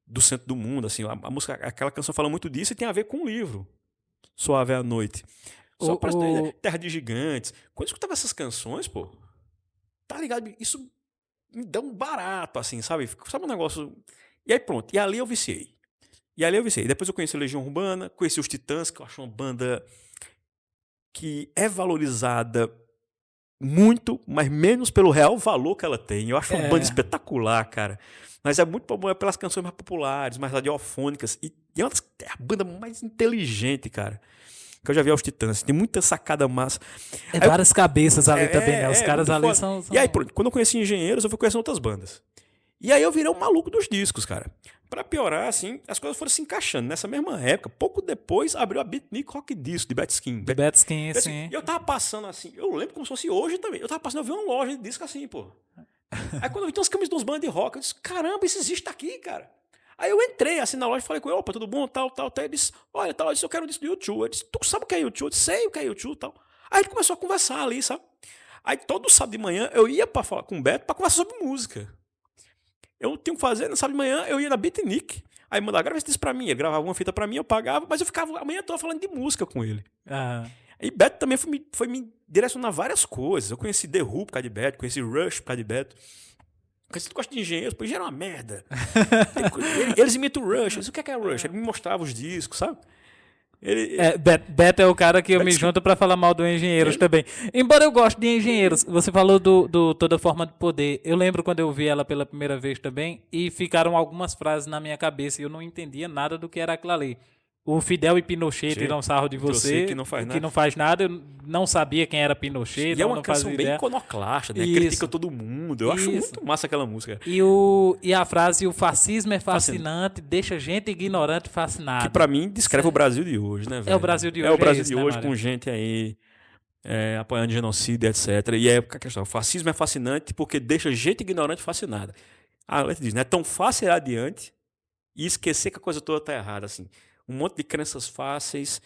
do centro do mundo. Assim, a música, aquela canção fala muito disso e tem a ver com o livro. Suave é a noite. Só para Terra de Gigantes. Quando eu escutava essas canções, pô, tá ligado? Isso me dá um barato, assim, sabe? Sabe um negócio... E aí pronto. E ali eu viciei. Depois eu conheci a Legião Urbana, conheci os Titãs, que eu acho uma banda que é valorizada muito, mas menos pelo real valor que ela tem. Eu acho uma banda espetacular, cara. Mas é muito bom pelas canções mais populares, mais radiofônicas. E é a banda mais inteligente, cara, que eu já vi aos Titãs. Tem muita sacada massa. Várias cabeças ali também, né? Os caras ali são... E aí, quando eu conheci Engenheiros, eu fui conhecendo outras bandas. E aí eu virei um maluco dos discos, cara. pra piorar, assim, as coisas foram se encaixando. Nessa mesma época, pouco depois, abriu a Beatnik Rock Disco, de Bad Skin. Do Bad Skin, sim. E eu tava passando assim, eu lembro como se fosse hoje também. Eu tava passando, eu vi uma loja de disco assim, pô. Aí quando eu vi umas camisas de uns bandas de rock, eu disse, caramba, isso existe aqui, cara. Aí eu entrei assim na loja e falei com ele, opa, tudo bom, tal. Ele disse, olha, tal, eu disse, eu quero um disco do YouTube. Eu disse, tu sabe o que é YouTube? Eu disse, sei o que é YouTube, tal. Aí ele começou a conversar ali, sabe? Aí todo sábado de manhã eu ia pra falar com o Beto pra conversar sobre música. Eu tinha que fazer, no sábado de manhã eu ia na Beatnik. Aí mandava, grava esse disco pra mim. Ele gravava uma fita pra mim, eu pagava, mas eu ficava a manhã toda falando de música com ele. Ah, E Beto também foi me direcionar várias coisas. Eu conheci The Who por causa de Beto, conheci Rush por causa de Beto. Conheci tu gosta de engenheiros, pô, engenheiro é uma merda. Eles imitam o Rush. Eu disse, o que é Rush? Ele me mostrava os discos, sabe? Beto é o cara que eu Beto me Skin. junto pra falar mal do Engenheiros também. Embora eu goste de Engenheiros, você falou do Toda Forma de Poder. Eu lembro quando eu vi ela pela primeira vez também e ficaram algumas frases na minha cabeça e eu não entendia nada do que era aquilo ali. O Fidel e Pinochet tiram sarro de você, que não faz nada. que não faz nada. Eu não sabia quem era Pinochet, E é uma não canção fazia bem ideia. iconoclasta, né? Isso. Critica todo mundo. Eu acho Isso. muito massa aquela música. E a frase, o fascismo é fascinante, deixa gente ignorante fascinada. Que pra mim descreve o Brasil de hoje, né, velho? É o Brasil de hoje. É o Brasil isso, de né, hoje Mário? com gente aí apoiando genocídio, etc. E é a questão, o fascismo é fascinante porque deixa gente ignorante fascinada. A letra diz, né? É tão fácil ir adiante e esquecer que a coisa toda tá errada, assim. Um monte de crenças fáceis,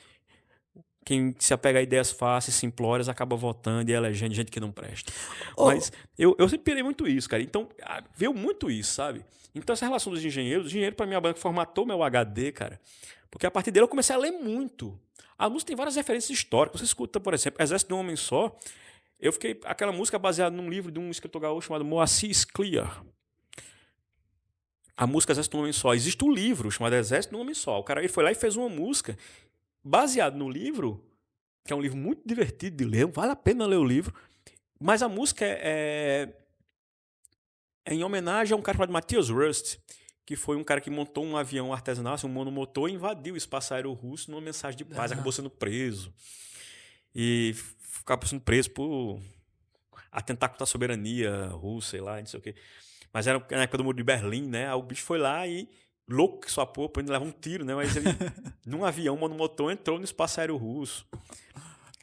quem se apega a ideias fáceis, simplórias, acaba votando e elegendo gente que não presta. Mas eu sempre pirei muito isso, cara. Então, veio muito isso, sabe? Então, essa relação dos engenheiros, o engenheiro, pra mim, a banda que formatou meu HD, cara. Porque a partir dele eu comecei a ler muito. A música tem várias referências históricas. Você escuta, por exemplo, Exército de um Homem Só. Eu fiquei. Aquela música baseada num livro de um escritor gaúcho chamado Moacir Scliar. A música Exército de um Homem Só. Existe um livro chamado Exército de um Homem Só. O cara ele foi lá e fez uma música baseado no livro, que é um livro muito divertido de ler, vale a pena ler o livro, mas a música é em homenagem a um cara chamado Matthias Rust, que foi um cara que montou um avião artesanal, assim, um monomotor, e invadiu o espaço aéreo russo numa mensagem de paz, acabou sendo preso. E acabou sendo preso por atentar contra a soberania russa, sei lá, não sei o quê. Mas era na época do Muro de Berlim, né? Aí o bicho foi lá e, louco que sua porra, ele leva um tiro, né? Mas ele, num avião monomotor, entrou no espaço aéreo russo.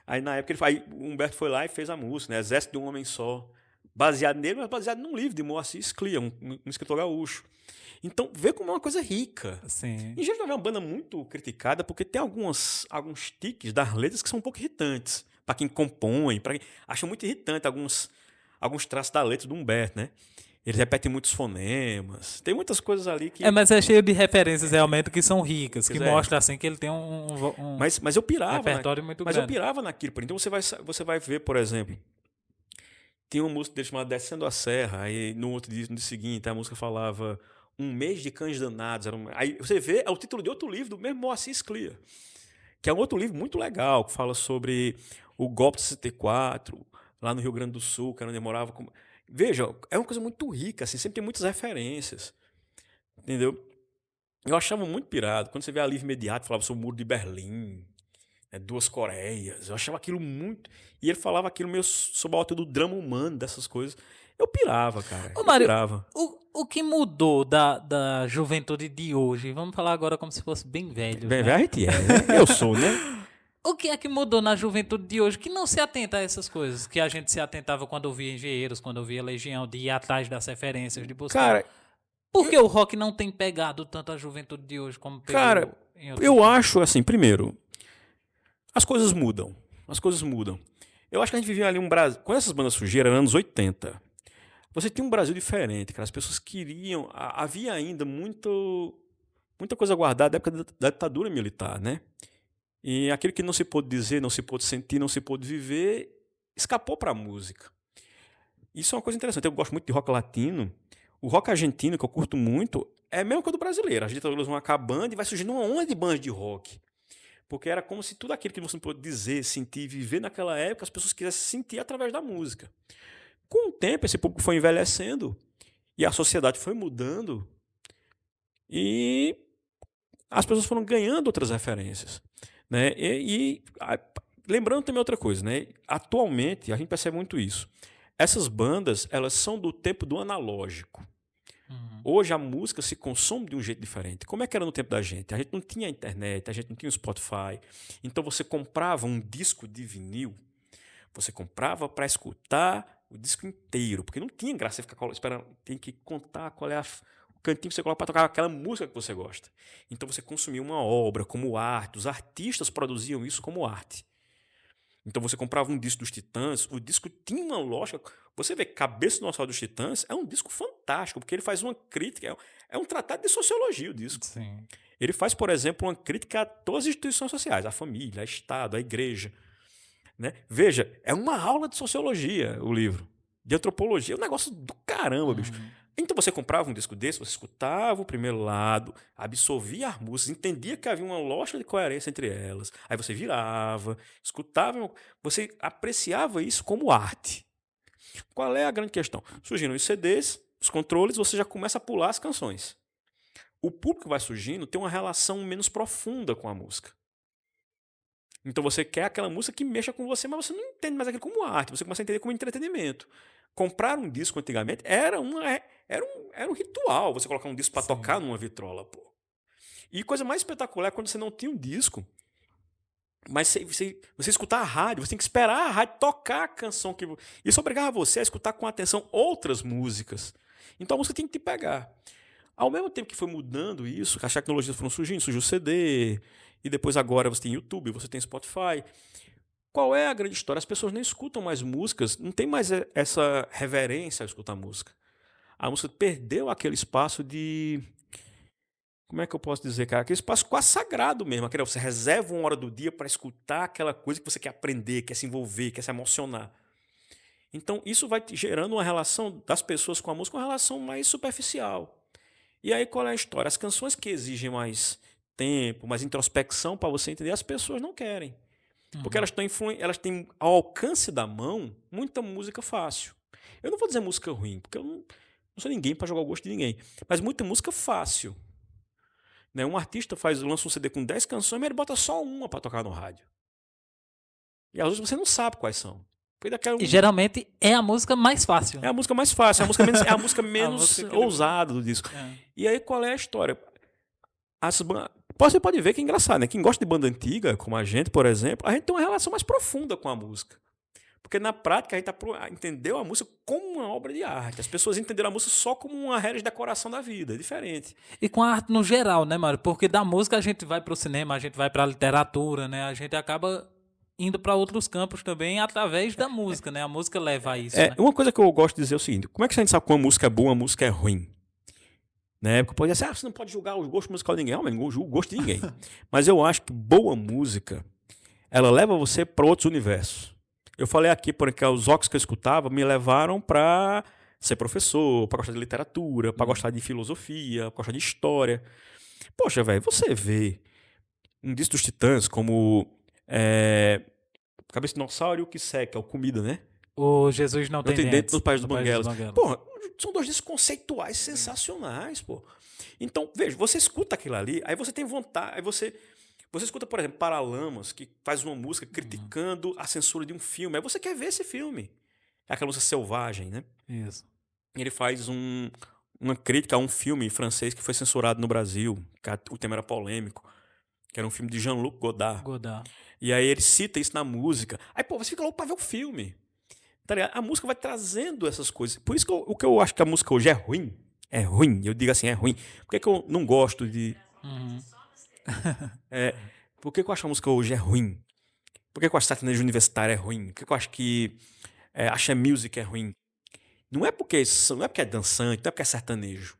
Aí na época o Humberto foi lá e fez a música, né? Exército de um Homem Só. Baseado nele, mas baseado num livro de Moacir Scliar, um escritor gaúcho. Então, vê como é uma coisa rica. Sim. Em geral, é uma banda muito criticada porque tem alguns tiques das letras que são um pouco irritantes. Para quem compõe, para quem acha muito irritante alguns traços da letra do Humberto, né? Ele repete muitos fonemas. Tem muitas coisas ali que. Mas é cheio de referências realmente que são ricas, que Pois é. mostra assim que ele tem um Mas eu pirava. repertório muito Mas eu grande. pirava naquilo. Então você vai ver, por exemplo, tem uma música dele chamada Descendo a Serra. Aí no outro dia, no dia seguinte, a música falava Um Mês de Cães Danados. Aí você vê, é o título de outro livro do mesmo Moacir Scliar, que é um outro livro muito legal, que fala sobre o golpe de 64, lá no Rio Grande do Sul, que era onde eu morava. Veja, é uma coisa muito rica, assim, sempre tem muitas referências. Entendeu? Eu achava muito pirado. Quando você vê a Livre Imediato, falava sobre o Muro de Berlim, Duas Coreias. Eu achava aquilo muito. E ele falava aquilo meio sob a altura do drama humano, dessas coisas. Eu pirava, cara. Ô, Eu Mário, pirava. o que mudou da juventude de hoje? Vamos falar agora como se fosse bem velho. Bem, né? a gente né? Eu sou, né? O que é que mudou na juventude de hoje que não se atenta a essas coisas? Que a gente se atentava quando ouvia Engenheiros, quando ouvia Legião, de ir atrás das referências, de buscar. Cara, Por que o rock não tem pegado tanto a juventude de hoje como pegou Cara, em outros eu tempos? acho assim, primeiro, as coisas mudam. As coisas mudam. Eu acho que a gente vivia ali um Brasil. Quando essas bandas surgiram, eram anos 80. Você tinha um Brasil diferente, cara. As pessoas queriam. Havia ainda muita coisa guardada da época da ditadura militar, né? E aquilo que não se pôde dizer, não se pôde sentir, não se pôde viver, escapou para a música. Isso é uma coisa interessante. Eu gosto muito de rock latino. O rock argentino, que eu curto muito, é a mesma coisa do brasileiro. As ditaduras vão acabando e vai surgindo uma onda de bandas de rock. Porque era como se tudo aquilo que você não pôde dizer, sentir, viver naquela época, as pessoas quisessem sentir através da música. Com o tempo, esse público foi envelhecendo e a sociedade foi mudando e as pessoas foram ganhando outras referências, né? Lembrando também outra coisa, né? Atualmente, a gente percebe muito isso. Essas bandas, elas são do tempo do analógico. Uhum. Hoje a música se consome de um jeito diferente. Como é que era no tempo da gente? A gente não tinha internet, a gente não tinha o Spotify. Então você comprava um disco de vinil, você comprava para escutar o disco inteiro, porque não tinha graça você ficar esperando, tem que contar qual é o cantinho que você coloca para tocar aquela música que você gosta. Então você consumia uma obra como arte, os artistas produziam isso como arte. Então você comprava um disco dos Titãs, o disco tinha uma lógica. Você vê Cabeça Dinossauro dos Titãs é um disco fantástico, porque ele faz uma crítica, é um tratado de sociologia o disco. Sim. Ele faz, por exemplo, uma crítica a todas as instituições sociais, a família, a Estado, a igreja. Né? Veja, é uma aula de sociologia o livro, de antropologia, é um negócio do caramba, bicho. Então você comprava um disco desse, você escutava o primeiro lado, absorvia as músicas, entendia que havia uma lógica de coerência entre elas. Aí você virava, escutava, você apreciava isso como arte. Qual é a grande questão? Surgindo os CDs, os controles, você já começa a pular as canções. O público que vai surgindo tem uma relação menos profunda com a música. Então você quer aquela música que mexa com você, mas você não entende mais aquilo como arte, você começa a entender como entretenimento. Comprar um disco antigamente era um ritual, você colocar um disco para tocar numa vitrola, pô. E coisa mais espetacular é quando você não tinha um disco, mas você escutar a rádio, você tem que esperar a rádio tocar a canção que isso obrigava você a escutar com atenção outras músicas. Então a música tem que te pegar. Ao mesmo tempo que foi mudando isso, as tecnologias foram surgindo, surgiu o CD, e depois agora você tem YouTube, você tem Spotify. Qual é a grande história? As pessoas nem escutam mais músicas, não tem mais essa reverência a escutar música. A música perdeu aquele espaço de... Como é que eu posso dizer, cara? Aquele espaço quase sagrado mesmo. Aquele, você reserva uma hora do dia para escutar aquela coisa que você quer aprender, quer se envolver, quer se emocionar. Então, isso vai gerando uma relação das pessoas com a música, uma relação mais superficial. E aí, qual é a história? As canções que exigem mais tempo, mais introspecção para você entender, as pessoas não querem. Porque elas têm ao alcance da mão muita música fácil. Eu não vou dizer música ruim, porque eu não sou ninguém para jogar o gosto de ninguém. Mas muita música fácil. Né? Um artista lança um CD com 10 canções, mas ele bota só uma para tocar no rádio. E às vezes você não sabe quais são. E geralmente é a música mais fácil. É a música mais fácil, é a música menos ousada do disco. É. E aí qual é a história? Você pode ver que é engraçado, né? Quem gosta de banda antiga, como a gente, por exemplo, a gente tem uma relação mais profunda com a música. Porque na prática a gente entendeu a música como uma obra de arte. As pessoas entenderam a música só como uma regra de decoração da vida, é diferente. E com a arte no geral, né, Mário? Porque da música a gente vai para o cinema, a gente vai para a literatura, né? A gente acaba indo para outros campos também através da música, né? A música leva a isso, né? Uma coisa que eu gosto de dizer é o seguinte, como é que a gente sabe quando uma música é boa, uma música é ruim? Né? Porque pode dizer, você não pode julgar o gosto musical de ninguém. Não, não julgo o gosto de ninguém. Mas eu acho que boa música, ela leva você para outros universos. Eu falei aqui, porque os rocks que eu escutava me levaram para ser professor, para gostar de literatura, para gostar de filosofia, para gostar de história. Poxa, velho, você vê um disco dos Titãs como Cabeça de Dinossauro e o que seca, o Comida, né? O Jesus não tem dentes nos Pais dos Banguelas. Banguelas. Porra, são dois discos conceituais sensacionais, pô. Então, veja, você escuta aquilo ali, aí você tem vontade, aí você escuta, por exemplo, Paralamas, que faz uma música criticando a censura de um filme, aí você quer ver esse filme. É aquela música Selvagem, né? Isso. Ele faz uma crítica a um filme francês que foi censurado no Brasil, que o tema era polêmico, que era um filme de Jean-Luc Godard. E aí ele cita isso na música. Aí, pô, você fica louco pra ver o filme. Tá ligado? A música vai trazendo essas coisas. Por isso que o que eu acho que a música hoje é ruim. É ruim. Eu digo assim, é ruim. Por que eu não gosto de... Por que eu acho que a música hoje é ruim? Por que eu acho que sertanejo universitário é ruim? Por que eu acho que Axé Music é ruim? Não é porque é dançante, não é porque é sertanejo.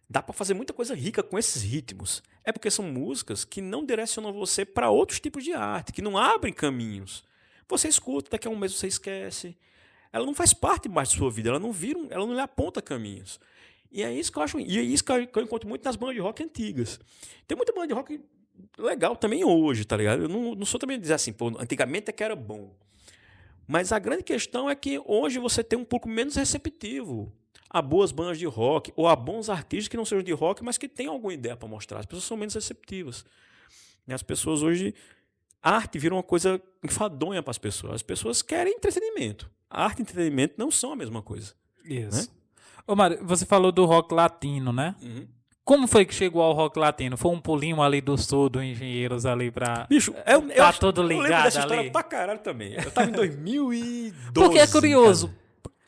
Dá pra fazer muita coisa rica com esses ritmos. É porque são músicas que não direcionam você para outros tipos de arte, que não abrem caminhos. Você escuta, daqui a um mês você esquece. Ela não faz parte mais da sua vida, ela não lhe aponta caminhos. E é isso que eu acho, e é isso que eu encontro muito nas bandas de rock antigas. Tem muita banda de rock legal também hoje, tá ligado? Eu não sou também dizer assim, pô, antigamente é que era bom. Mas a grande questão é que hoje você tem um pouco menos receptivo a boas bandas de rock ou a bons artistas que não sejam de rock, mas que tenham alguma ideia para mostrar. As pessoas são menos receptivas. E as pessoas hoje... A arte vira uma coisa enfadonha para as pessoas. As pessoas querem entretenimento. A arte e entretenimento não são a mesma coisa. Isso. Né? Ô, Mário, você falou do rock latino, né? Uhum. Como foi que chegou ao rock latino? Foi um pulinho ali do sul do Engenheiros ali pra... Bicho, Tá todo eu lembro ligado dessa história ali? pra caralho também. Eu tava em 2012. Porque é curioso. cara.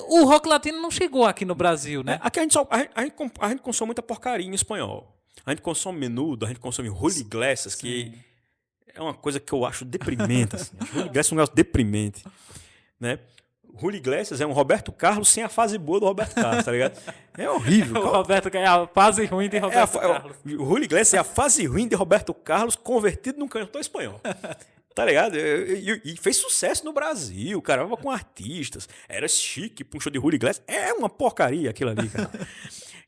O rock latino não chegou aqui no Brasil, É, né? aqui a gente consome muita porcaria em espanhol. A gente consome Menudo, a gente consome Julio Iglesias, que Sim. é uma coisa que eu acho deprimente. Assim. Julio Iglesias é um negócio deprimente. Né? Julio Iglesias é um Roberto Carlos sem a fase boa do Roberto Carlos, tá ligado? É horrível. O Roberto é a fase ruim de Roberto Carlos. O Julio Iglesias é a fase ruim de Roberto Carlos convertido num cantor espanhol. Tá ligado? E fez sucesso no Brasil, cara. Com artistas. Era chique pra um show de Julio Iglesias. É uma porcaria aquilo ali, cara.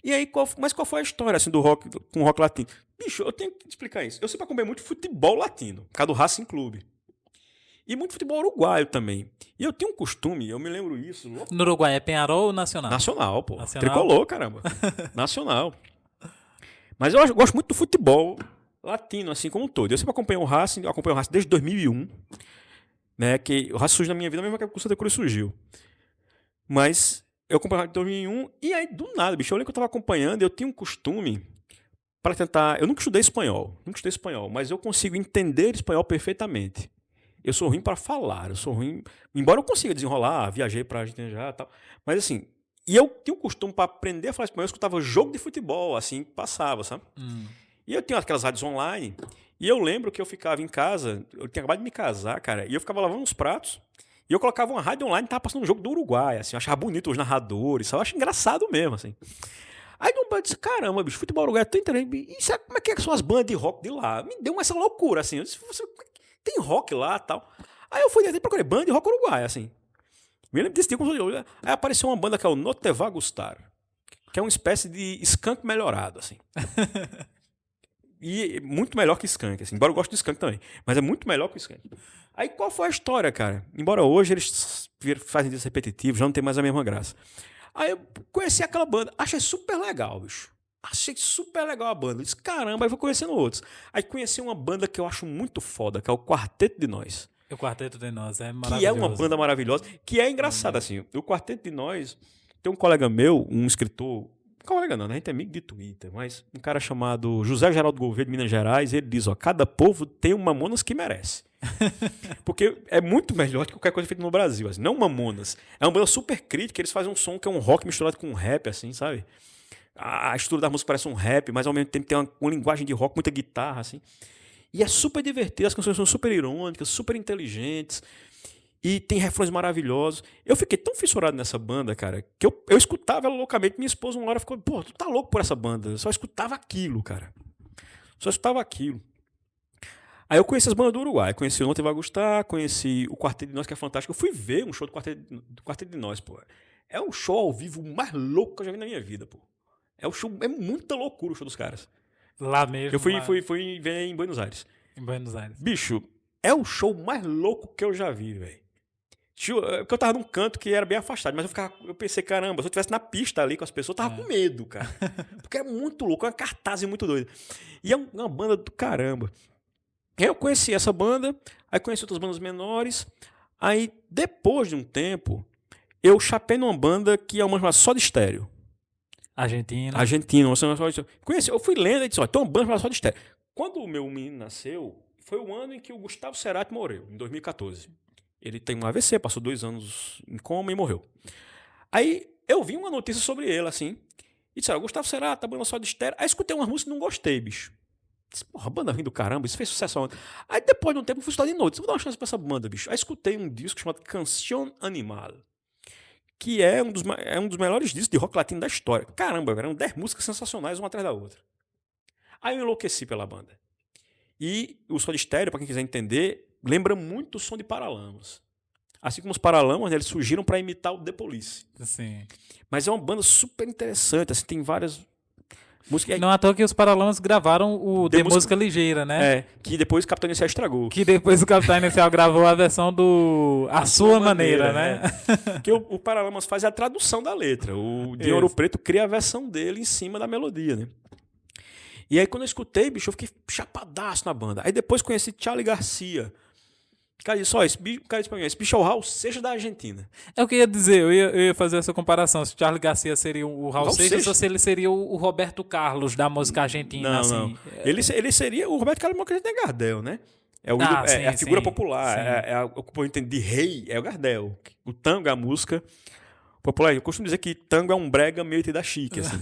E aí, mas qual foi a história assim, do rock com o rock latino? Bicho, eu tenho que explicar isso. Eu sempre acompanhei muito futebol latino, por causa do Racing Clube. E muito futebol uruguaio também. E eu tenho um costume, eu me lembro isso. No Uruguai é Penharol ou Nacional? Nacional, pô. Nacional? Tricolor, caramba. Nacional. Mas eu gosto muito do futebol latino, assim como um todo. Eu sempre acompanho eu acompanho o Racing desde 2001, né? Que o Racing surgiu na minha vida, mesmo que o Santa Cruz surgiu. Mas eu acompanho o Racing em 2001 e aí, do nada, bicho, eu lembro que eu tava acompanhando e eu tinha um costume para tentar... Eu nunca estudei espanhol, mas eu consigo entender espanhol perfeitamente. Eu sou ruim para falar, eu sou ruim... Embora eu consiga desenrolar, viajei pra Argentina já e tal, mas assim... E eu tinha um costume para aprender a falar espanhol, eu escutava jogo de futebol, assim, passava, sabe? E eu tinha aquelas rádios online, e eu lembro que eu ficava em casa, eu tinha acabado de me casar, cara, e eu ficava lavando os pratos, e eu colocava uma rádio online e tava passando um jogo do Uruguai, assim, eu achava bonito os narradores, sabe? Eu acho engraçado mesmo, assim. Aí eu disse, caramba, bicho, futebol uruguaio é tão interessante, e sabe como é que são as bandas de rock de lá? Me deu essa loucura, assim, eu disse, tem rock lá e tal. Aí eu fui e procurei banda de rock uruguai, assim. Me lembro desse dia, aí apareceu uma banda que é o No Te Va Gustar, que é uma espécie de skunk melhorado, assim. E muito melhor que Skank, assim. Embora eu goste de Skank também. Mas é muito melhor que o Skank. Aí qual foi a história, cara? Embora hoje eles fazem isso repetitivo, já não tem mais a mesma graça. Aí eu conheci aquela banda. Achei super legal, bicho. Achei super legal a banda. Eu disse, caramba, aí vou conhecendo outros. Aí conheci uma banda que eu acho muito foda, que é o Quarteto de Nós. O Quarteto de Nós é maravilhoso. Que é uma banda maravilhosa. Que é engraçada, assim. O Quarteto de Nós... Tem um colega meu, um escritor... Colega não, né? A gente é amigo de Twitter, mas um cara chamado José Geraldo Gouveia de Minas Gerais, ele diz, ó, cada povo tem um Mamonas que merece. Porque é muito melhor do que qualquer coisa feita no Brasil, assim. Não Mamonas. É uma banda super crítica, eles fazem um som que é um rock misturado com um rap, assim, sabe? A estrutura da música parece um rap, mas ao mesmo tempo tem uma linguagem de rock, muita guitarra, assim. E é super divertido, as canções são super irônicas, super inteligentes. E tem refrões maravilhosos. Eu fiquei tão fissurado nessa banda, cara, que eu escutava ela loucamente. Minha esposa uma hora ficou, pô, tu tá louco por essa banda. Eu só escutava aquilo, cara. Só escutava aquilo. Aí eu conheci as bandas do Uruguai. Conheci o Não Te Vai Gustar, conheci o Quarteto de Nós, que é fantástico. Eu fui ver um show do Quarteto de Nós, pô. É o show ao vivo mais louco que eu já vi na minha vida, pô. É muita loucura o show dos caras. Lá mesmo. Eu lá fui ver em Buenos Aires. em Buenos Aires. Bicho, é o show mais louco que eu já vi, velho. Porque eu tava num canto que era bem afastado, mas eu pensei, caramba, se eu estivesse na pista ali com as pessoas, eu tava com medo, cara. Porque é muito louco, é uma cartaz muito doida. E é uma banda do caramba. Eu conheci essa banda, aí conheci outras bandas menores, aí depois de um tempo, eu chapei numa banda que é uma chamada Soda Stereo. Argentina. Conheci, eu fui lendo e disse, olha, tem uma banda chamada Soda Stereo. Quando o meu menino nasceu, foi o ano em que o Gustavo Cerati morreu, em 2014. Ele tem um AVC, passou 2 anos em coma e morreu. Aí eu vi uma notícia sobre ele, assim, e disse, Gustavo Cerati, tá banda Soda Stereo. Aí escutei umas músicas e não gostei, bicho. Disse, porra, banda ruim do caramba, isso fez sucesso ontem. Aí depois de um tempo eu fui estudar de noite, disse, vou dar uma chance pra essa banda, bicho. Aí escutei um disco chamado Canción Animal, que é um dos melhores discos de rock latino da história. Caramba, eram 10 músicas sensacionais, uma atrás da outra. Aí eu enlouqueci pela banda. E o Soda Stereo, pra quem quiser entender, lembra muito o som de Paralamas. Assim como os Paralamas, né, eles surgiram para imitar o The Police. Sim. Mas é uma banda super interessante, assim, tem várias músicas. Não é à toa que os Paralamas gravaram o de música ligeira, né? Que depois o Capitão Inicial estragou. Que depois o Capitão Inicial gravou a versão do A Sua Maneira, né? Porque o Paralamas faz a tradução da letra. O de Ouro Preto cria a versão dele em cima da melodia, né? E aí quando eu escutei, bicho, eu fiquei chapadaço na banda. Aí depois conheci Charlie Garcia, Cara, disse, ó, o cara disse pra mim, esse bicho é o Raul Seixas da Argentina. É o que eu ia dizer, eu ia fazer essa comparação. Se o Charlie Garcia seria o Raul Raul Seixas Seixas? ou se ele seria o Roberto Carlos da música argentina, Não, não. assim. Ele seria o Roberto Carlos, que a gente tem Gardel, né? É, Sim, a figura sim, popular, sim. o que o povo entende de rei, é o Gardel. O tango é a música popular. Eu costumo dizer que tango é um brega meio da chique, assim.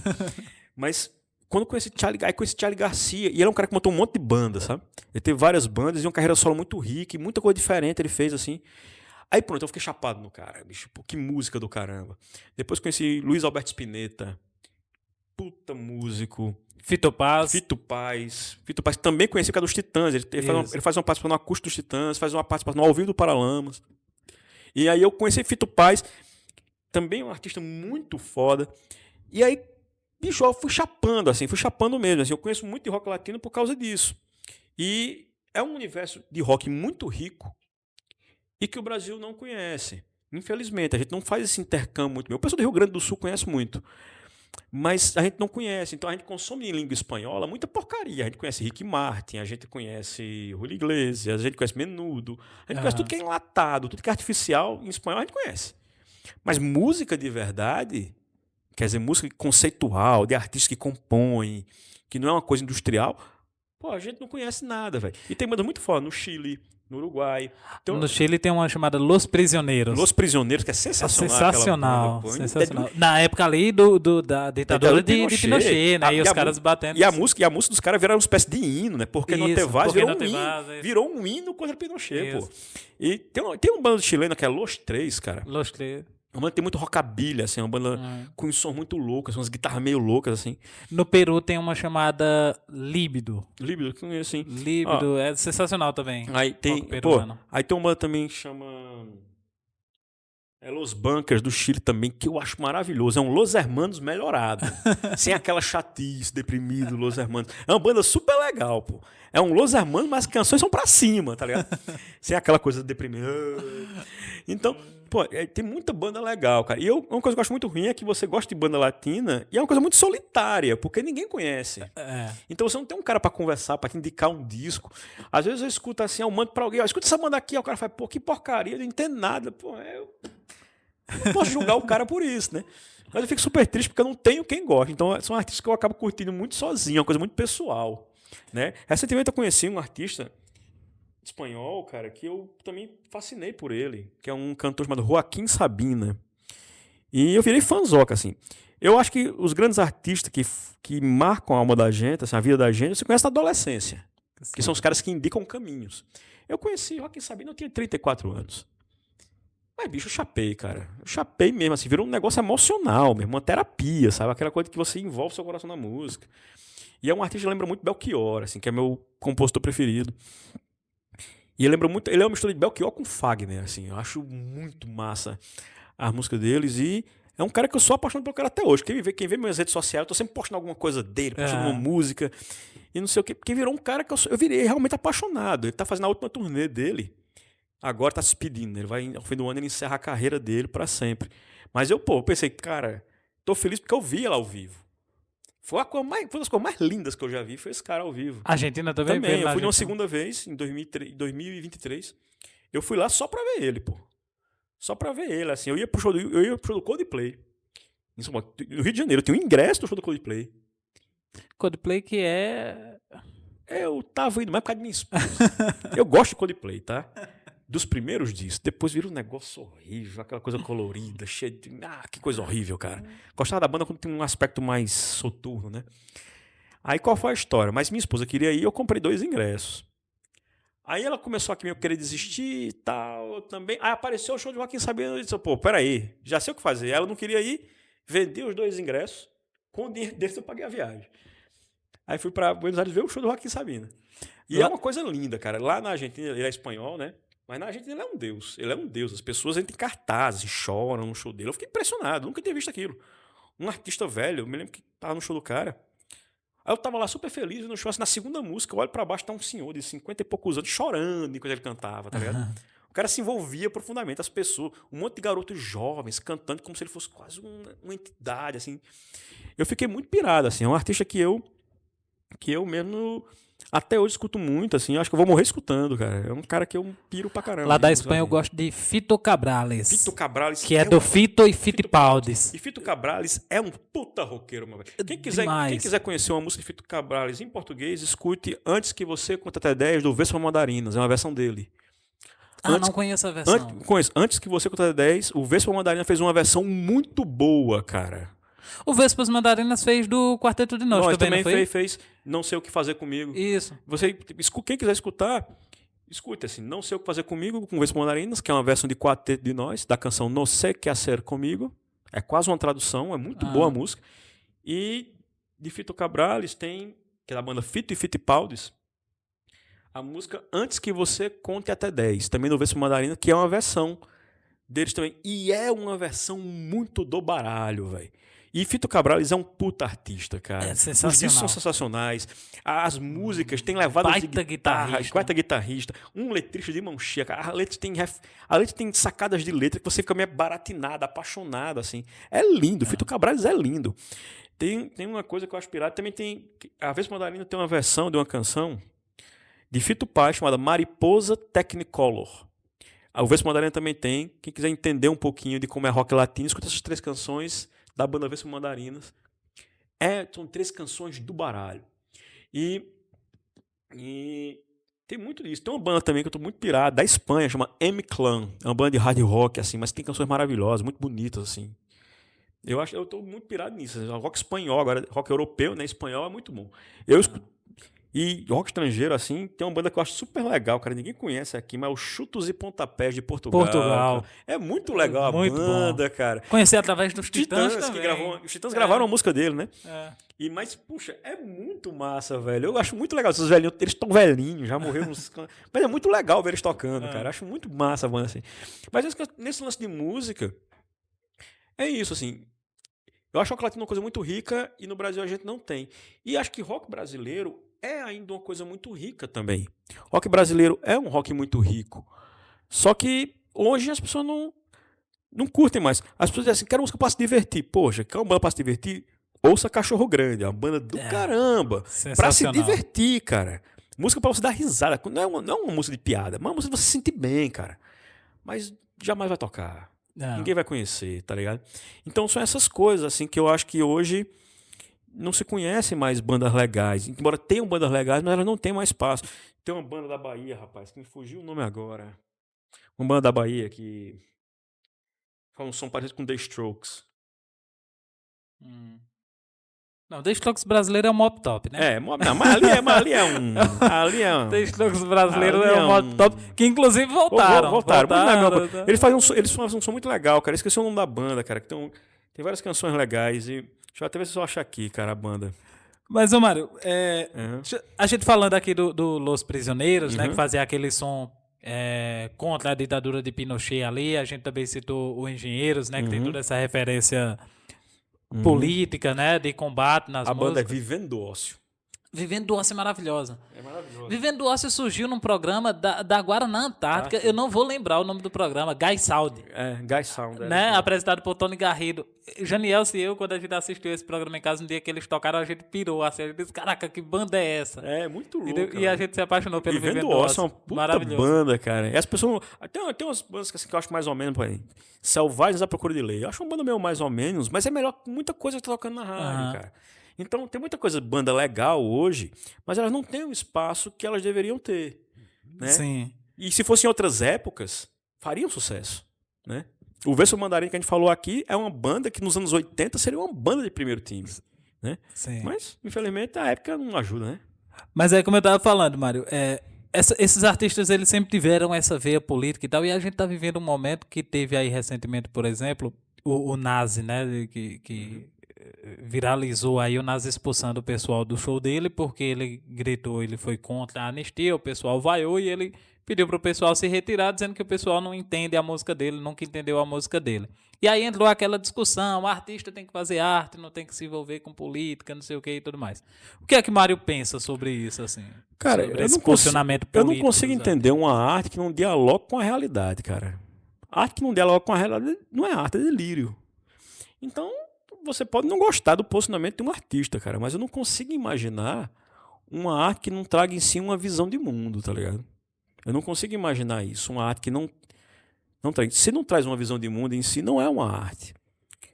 Mas quando eu conheci Charlie Garcia, e ele é um cara que montou um monte de banda, sabe? Ele teve várias bandas e uma carreira solo muito rica, e muita coisa diferente ele fez, assim. Aí pronto, eu fiquei chapado no cara, bicho. Pô, que música do caramba. Depois conheci Luiz Alberto Spinetta, puta músico. Fito Paz. Fito Paz também conheci por causa dos Titãs. Ele faz uma participação no acústico dos Titãs, faz uma participação no ao vivo do Paralamas. E aí eu conheci Fito Paz, também um artista muito foda. E aí, bicho, eu fui chapando mesmo. Assim, eu conheço muito de rock latino por causa disso. E é um universo de rock muito rico e que o Brasil não conhece. Infelizmente, a gente não faz esse intercâmbio muito bem. O pessoal do Rio Grande do Sul conhece muito. Mas a gente não conhece, então a gente consome em língua espanhola muita porcaria. A gente conhece Ricky Martin, a gente conhece Julio Iglesias, a gente conhece Menudo, a gente conhece tudo que é enlatado, tudo que é artificial em espanhol a gente conhece. Mas música de verdade, quer dizer, música conceitual, de artistas que compõem, que não é uma coisa industrial, pô, a gente não conhece nada, velho. E tem banda muito foda no Chile, no Uruguai. Então, No Chile tem uma chamada Los Prisioneiros. Los Prisioneiros, que é sensacional. Sensacional, Banda, sensacional. Na época ali da ditadura de Pinochet, né? E os caras batendo. E a música dos caras viraram uma espécie de hino, né? Porque no Tevaz virou um hino contra Pinochet, pô. E tem uma banda chilena que é Los Três, cara. Los Três. Uma banda que tem muito rockabilly, assim, uma banda com um som muito louco, assim, umas guitarras meio loucas, assim. No Peru tem uma chamada Líbido. Líbido, que é assim. Líbido, é sensacional também. Aí tem uma banda também que chama Los Bunkers do Chile também, que eu acho maravilhoso. É um Los Hermanos melhorado. Sem aquela chatice, deprimido, Los Hermanos. É uma banda super legal, pô. É um Los Hermanos, mas as canções são pra cima, tá ligado? Sem aquela coisa deprimida. Então, pô, tem muita banda legal, cara. E uma coisa que eu acho muito ruim é que você gosta de banda latina e é uma coisa muito solitária, porque ninguém conhece. Então você não tem um cara pra conversar, pra te indicar um disco. Às vezes eu escuto assim, eu mando pra alguém, ó, escuta essa banda aqui, ó, o cara fala, pô, que porcaria, eu não entendo nada. Pô, eu não posso julgar o cara por isso, né? Mas eu fico super triste porque eu não tenho quem gosta. Então são artistas que eu acabo curtindo muito sozinho, é uma coisa muito pessoal, né? Recentemente eu conheci um artista espanhol, cara, que eu também fascinei por ele, que é um cantor chamado Joaquim Sabina. E eu virei fãzoca, assim. Eu acho que os grandes artistas que marcam a alma da gente, assim, a vida da gente, você conhece na adolescência. Sim. Que são os caras que indicam caminhos. Eu conheci Joaquim Sabina, eu tinha 34 anos. Mas, bicho, eu chapei, cara. Eu chapei mesmo, assim, virou um negócio emocional mesmo, uma terapia, sabe? Aquela coisa que você envolve seu coração na música. E é um artista que lembra muito Belchior, assim, que é meu compositor preferido. E ele lembra muito, ele é uma mistura de Belchior com Fagner, assim. Eu acho muito massa a música deles e é um cara que eu sou apaixonado pelo cara até hoje. Quem vê minhas redes sociais, eu tô sempre postando alguma coisa dele, postando uma música e não sei o quê. Porque virou um cara que eu virei realmente apaixonado. Ele tá fazendo a última turnê dele. Agora tá se despedindo. Ele vai, ao fim do ano, ele encerra a carreira dele pra sempre. Mas eu pensei, cara, tô feliz porque eu vi ela ao vivo. Foi uma das coisas mais lindas que eu já vi, foi esse cara ao vivo. A Argentina também? Eu fui uma segunda vez, em 2023. Eu fui lá só pra ver ele, pô. Só pra ver ele, assim. Eu ia pro show do Coldplay. No Rio de Janeiro, eu tenho um ingresso do show do Coldplay. Coldplay que é... Eu tava indo mais por causa de minha esposa. Eu gosto de Coldplay, tá? Dos primeiros discos. Depois vira um negócio horrível, aquela coisa colorida, cheia de... que coisa horrível, cara. Gostava da banda quando tem um aspecto mais soturno, né? Aí qual foi a história? Mas minha esposa queria ir, eu comprei 2 ingressos. Aí ela começou a querer desistir e tal, também. Aí apareceu o show de Joaquim Sabina e disse, pô, peraí, já sei o que fazer. Ela não queria ir, vendi os 2 ingressos, com o dinheiro deles eu paguei a viagem. Aí fui pra Buenos Aires ver o show do Joaquim Sabina. E é uma coisa linda, cara. Lá na Argentina, ele é espanhol, né? Mas na Argentina ele é um deus. Ele é um deus. As pessoas entram em cartazes, choram no show dele. Eu fiquei impressionado, nunca tinha visto aquilo. Um artista velho, eu me lembro que tava no show do cara. Aí eu tava lá super feliz no show, assim, na segunda música, eu olho pra baixo, tá um senhor de 50 e poucos anos chorando enquanto ele cantava, tá ligado? O cara se envolvia profundamente, as pessoas, um monte de garotos jovens cantando como se ele fosse quase uma entidade, assim. Eu fiquei muito pirado, assim, é um artista que eu mesmo Até hoje escuto muito, assim. Acho que eu vou morrer escutando, cara. É um cara que eu piro pra caramba. Lá da música Espanha eu latina. gosto de Fito Cabrales. Fito Cabrales Que é do Fito e Fittipaldis. E Fito Cabrales é um puta roqueiro, meu velho. Quem quiser conhecer uma música de Fito Cabrales em português, escute Antes que Você Conte Até 10 do Vespa Mandarinas. É uma versão dele. Não conheço a versão. Antes que Você Conte Até 10, o Vespa Mandarina fez uma versão muito boa, cara. O Vespas Mandarinas fez do Quarteto de Nos também, não foi? fez Não Sei O Que Fazer Comigo. Isso. Quem quiser escutar, escute assim, Não Sei O Que Fazer Comigo, com Vespas Mandarinas, que é uma versão de Quarteto de Nos, da canção Não Sei Que Hacer Comigo. É quase uma tradução, é muito boa a música. E de Fito Cabrales tem, que é da banda Fito e Fittipaldis, a música Antes que Você Conte Até 10, também do Vespa Mandarina, que é uma versão deles também. E é uma versão muito do baralho, velho. E Fito Cabrales é um puta artista, cara. É sensacional. Os discos são sensacionais. As músicas têm levadas de Baita guitarra, guitarrista. baita guitarrista, um letrista de mão cheia, cara. A letra tem sacadas de letra que você fica meio baratinado, apaixonado, assim. É lindo. Fito Cabrales é lindo. Tem uma coisa que eu acho pirata. Também tem... A Vespa Mandarina tem uma versão de uma canção de Fito Paz chamada Mariposa Technicolor. O Vespa Mandarina também tem. Quem quiser entender um pouquinho de como é rock latino, escuta essas 3 canções da banda Vespa Mandarinas. São 3 canções do baralho. E tem muito disso. Tem uma banda também que eu tô muito pirado, da Espanha, chama M-Clan. É uma banda de hard rock, assim, mas tem canções maravilhosas, muito bonitas, assim. Eu tô muito pirado nisso. Rock espanhol, agora rock europeu, né? Espanhol é muito bom. E rock estrangeiro, assim, tem uma banda que eu acho super legal, cara. Ninguém conhece aqui, mas é o Chutos e Pontapés de Portugal. É muito legal muito a banda, bom. cara. Conheci através dos Titãs também. Os Titãs gravaram a música dele, né? Mas, puxa, é muito massa, velho. Eu acho muito legal. Esses velhinhos, eles estão velhinhos, já morreram uns... Mas é muito legal ver eles tocando, cara. Acho muito massa a banda, assim. Mas nesse lance de música, é isso, assim. Eu acho que o rock latino é uma coisa muito rica e no Brasil a gente não tem. E acho que rock brasileiro é ainda uma coisa muito rica também. Rock brasileiro é um rock muito rico. Só que hoje as pessoas não curtem mais. As pessoas dizem assim, quero música para se divertir. Poxa, quer uma banda para se divertir? Ouça Cachorro Grande, é uma banda do caramba. Para se divertir, cara. Música para você dar risada. Não é uma música de piada, mas é uma música para você se sentir bem, cara. Mas jamais vai tocar. Ninguém vai conhecer, tá ligado? Então são essas coisas assim que eu acho que hoje não se conhecem mais bandas legais. Embora tenham bandas legais, mas elas não têm mais espaço. Tem uma banda da Bahia, rapaz, que me fugiu o nome agora. Uma banda da Bahia que faz um som parecido com The Strokes. Não, The Strokes brasileiro é um mop top, né? Mas ali é um... The Strokes brasileiro é um mop top, que inclusive voltaram. Eles fazem um som muito legal, cara. Esqueci o nome da banda, cara. Que tem várias canções legais e... Deixa eu até ver se eu acho aqui, cara, a banda. Mas, ô Mário, a gente falando aqui do Los Prisioneiros, né, que fazia aquele som contra a ditadura de Pinochet ali, a gente também citou o Engenheiros, né, que tem toda essa referência política, né, de combate nas músicas. A banda é Vivendo do Ócio. Vivendo do Ócio é maravilhosa. É maravilhosa. Vivendo do Ócio surgiu num programa da Guaraná Antártica. Eu não vou lembrar o nome do programa. Guy Sound. Guy Sound. Né? Apresentado por Tony Garrido. Janiel e eu, quando a gente assistiu esse programa em casa, no dia que eles tocaram, a gente pirou. Assim, a gente disse, caraca, que banda é essa? É muito louco. E a gente se apaixonou pelo Vivendo do Ócio. É uma puta banda, cara. E as pessoas... Tem umas bandas assim, que eu acho mais ou menos, por aí. Selvagens à Procura de Lei. Eu acho uma banda meio mais ou menos, mas é melhor que muita coisa que tá tocando na rádio, cara. Então, tem muita coisa, banda legal hoje, mas elas não têm o espaço que elas deveriam ter, né? Sim. E se fossem outras épocas, fariam sucesso, né? O Vespa Mandarina que a gente falou aqui é uma banda que nos anos 80 seria uma banda de primeiro time, né? Sim. Mas, infelizmente, a época não ajuda, né? Mas é como eu tava falando, Mário, esses artistas, eles sempre tiveram essa veia política e tal, e a gente tá vivendo um momento que teve aí recentemente, por exemplo, o Nazi, né, que viralizou aí o Nazi expulsando o pessoal do show dele porque ele gritou, ele foi contra a anistia, o pessoal vaiou e ele pediu pro pessoal se retirar, dizendo que o pessoal não entende a música dele, nunca entendeu a música dele. E aí entrou aquela discussão, o artista tem que fazer arte, não tem que se envolver com política, não sei o que e tudo mais. O que é que Mário pensa sobre isso, assim? Cara, sobre esse posicionamento político? Eu não consigo entender uma arte que não dialoga com a realidade, cara. Arte que não dialoga com a realidade não é arte, é delírio. Então, você pode não gostar do posicionamento de um artista, cara, mas eu não consigo imaginar uma arte que não traga em si uma visão de mundo, tá ligado? Eu não consigo imaginar isso, uma arte que não traz. Se não traz uma visão de mundo em si, não é uma arte.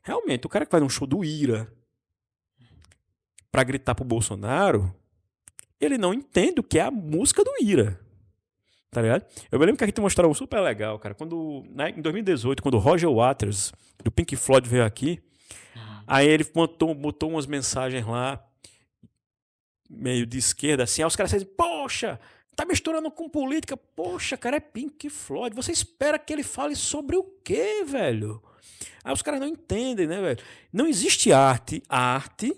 Realmente, o cara que vai num show do Ira pra gritar pro Bolsonaro, ele não entende o que é a música do Ira. Tá ligado? Eu me lembro que aqui tem uma história super legal, cara. Quando, né, em 2018, quando o Roger Waters, do Pink Floyd, veio aqui, aí ele botou umas mensagens lá, meio de esquerda, assim. Aí os caras dizem, poxa, tá misturando com política. Poxa, cara, é Pink Floyd. Você espera que ele fale sobre o quê, velho? Aí os caras não entendem, né, velho? Não existe arte. A arte,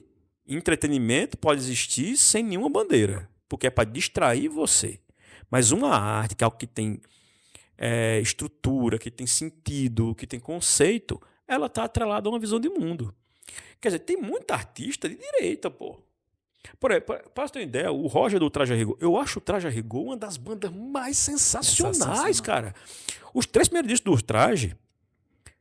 entretenimento, pode existir sem nenhuma bandeira. Porque é pra distrair você. Mas uma arte, que é algo que tem estrutura, que tem sentido, que tem conceito, ela tá atrelada a uma visão de mundo. Quer dizer, tem muita artista de direita, pô. Por exemplo, para você ter uma ideia, o Roger do Traje a Rigor, eu acho o Traje a Rigor uma das bandas mais sensacionais, cara. Os 3 primeiros discos do Traje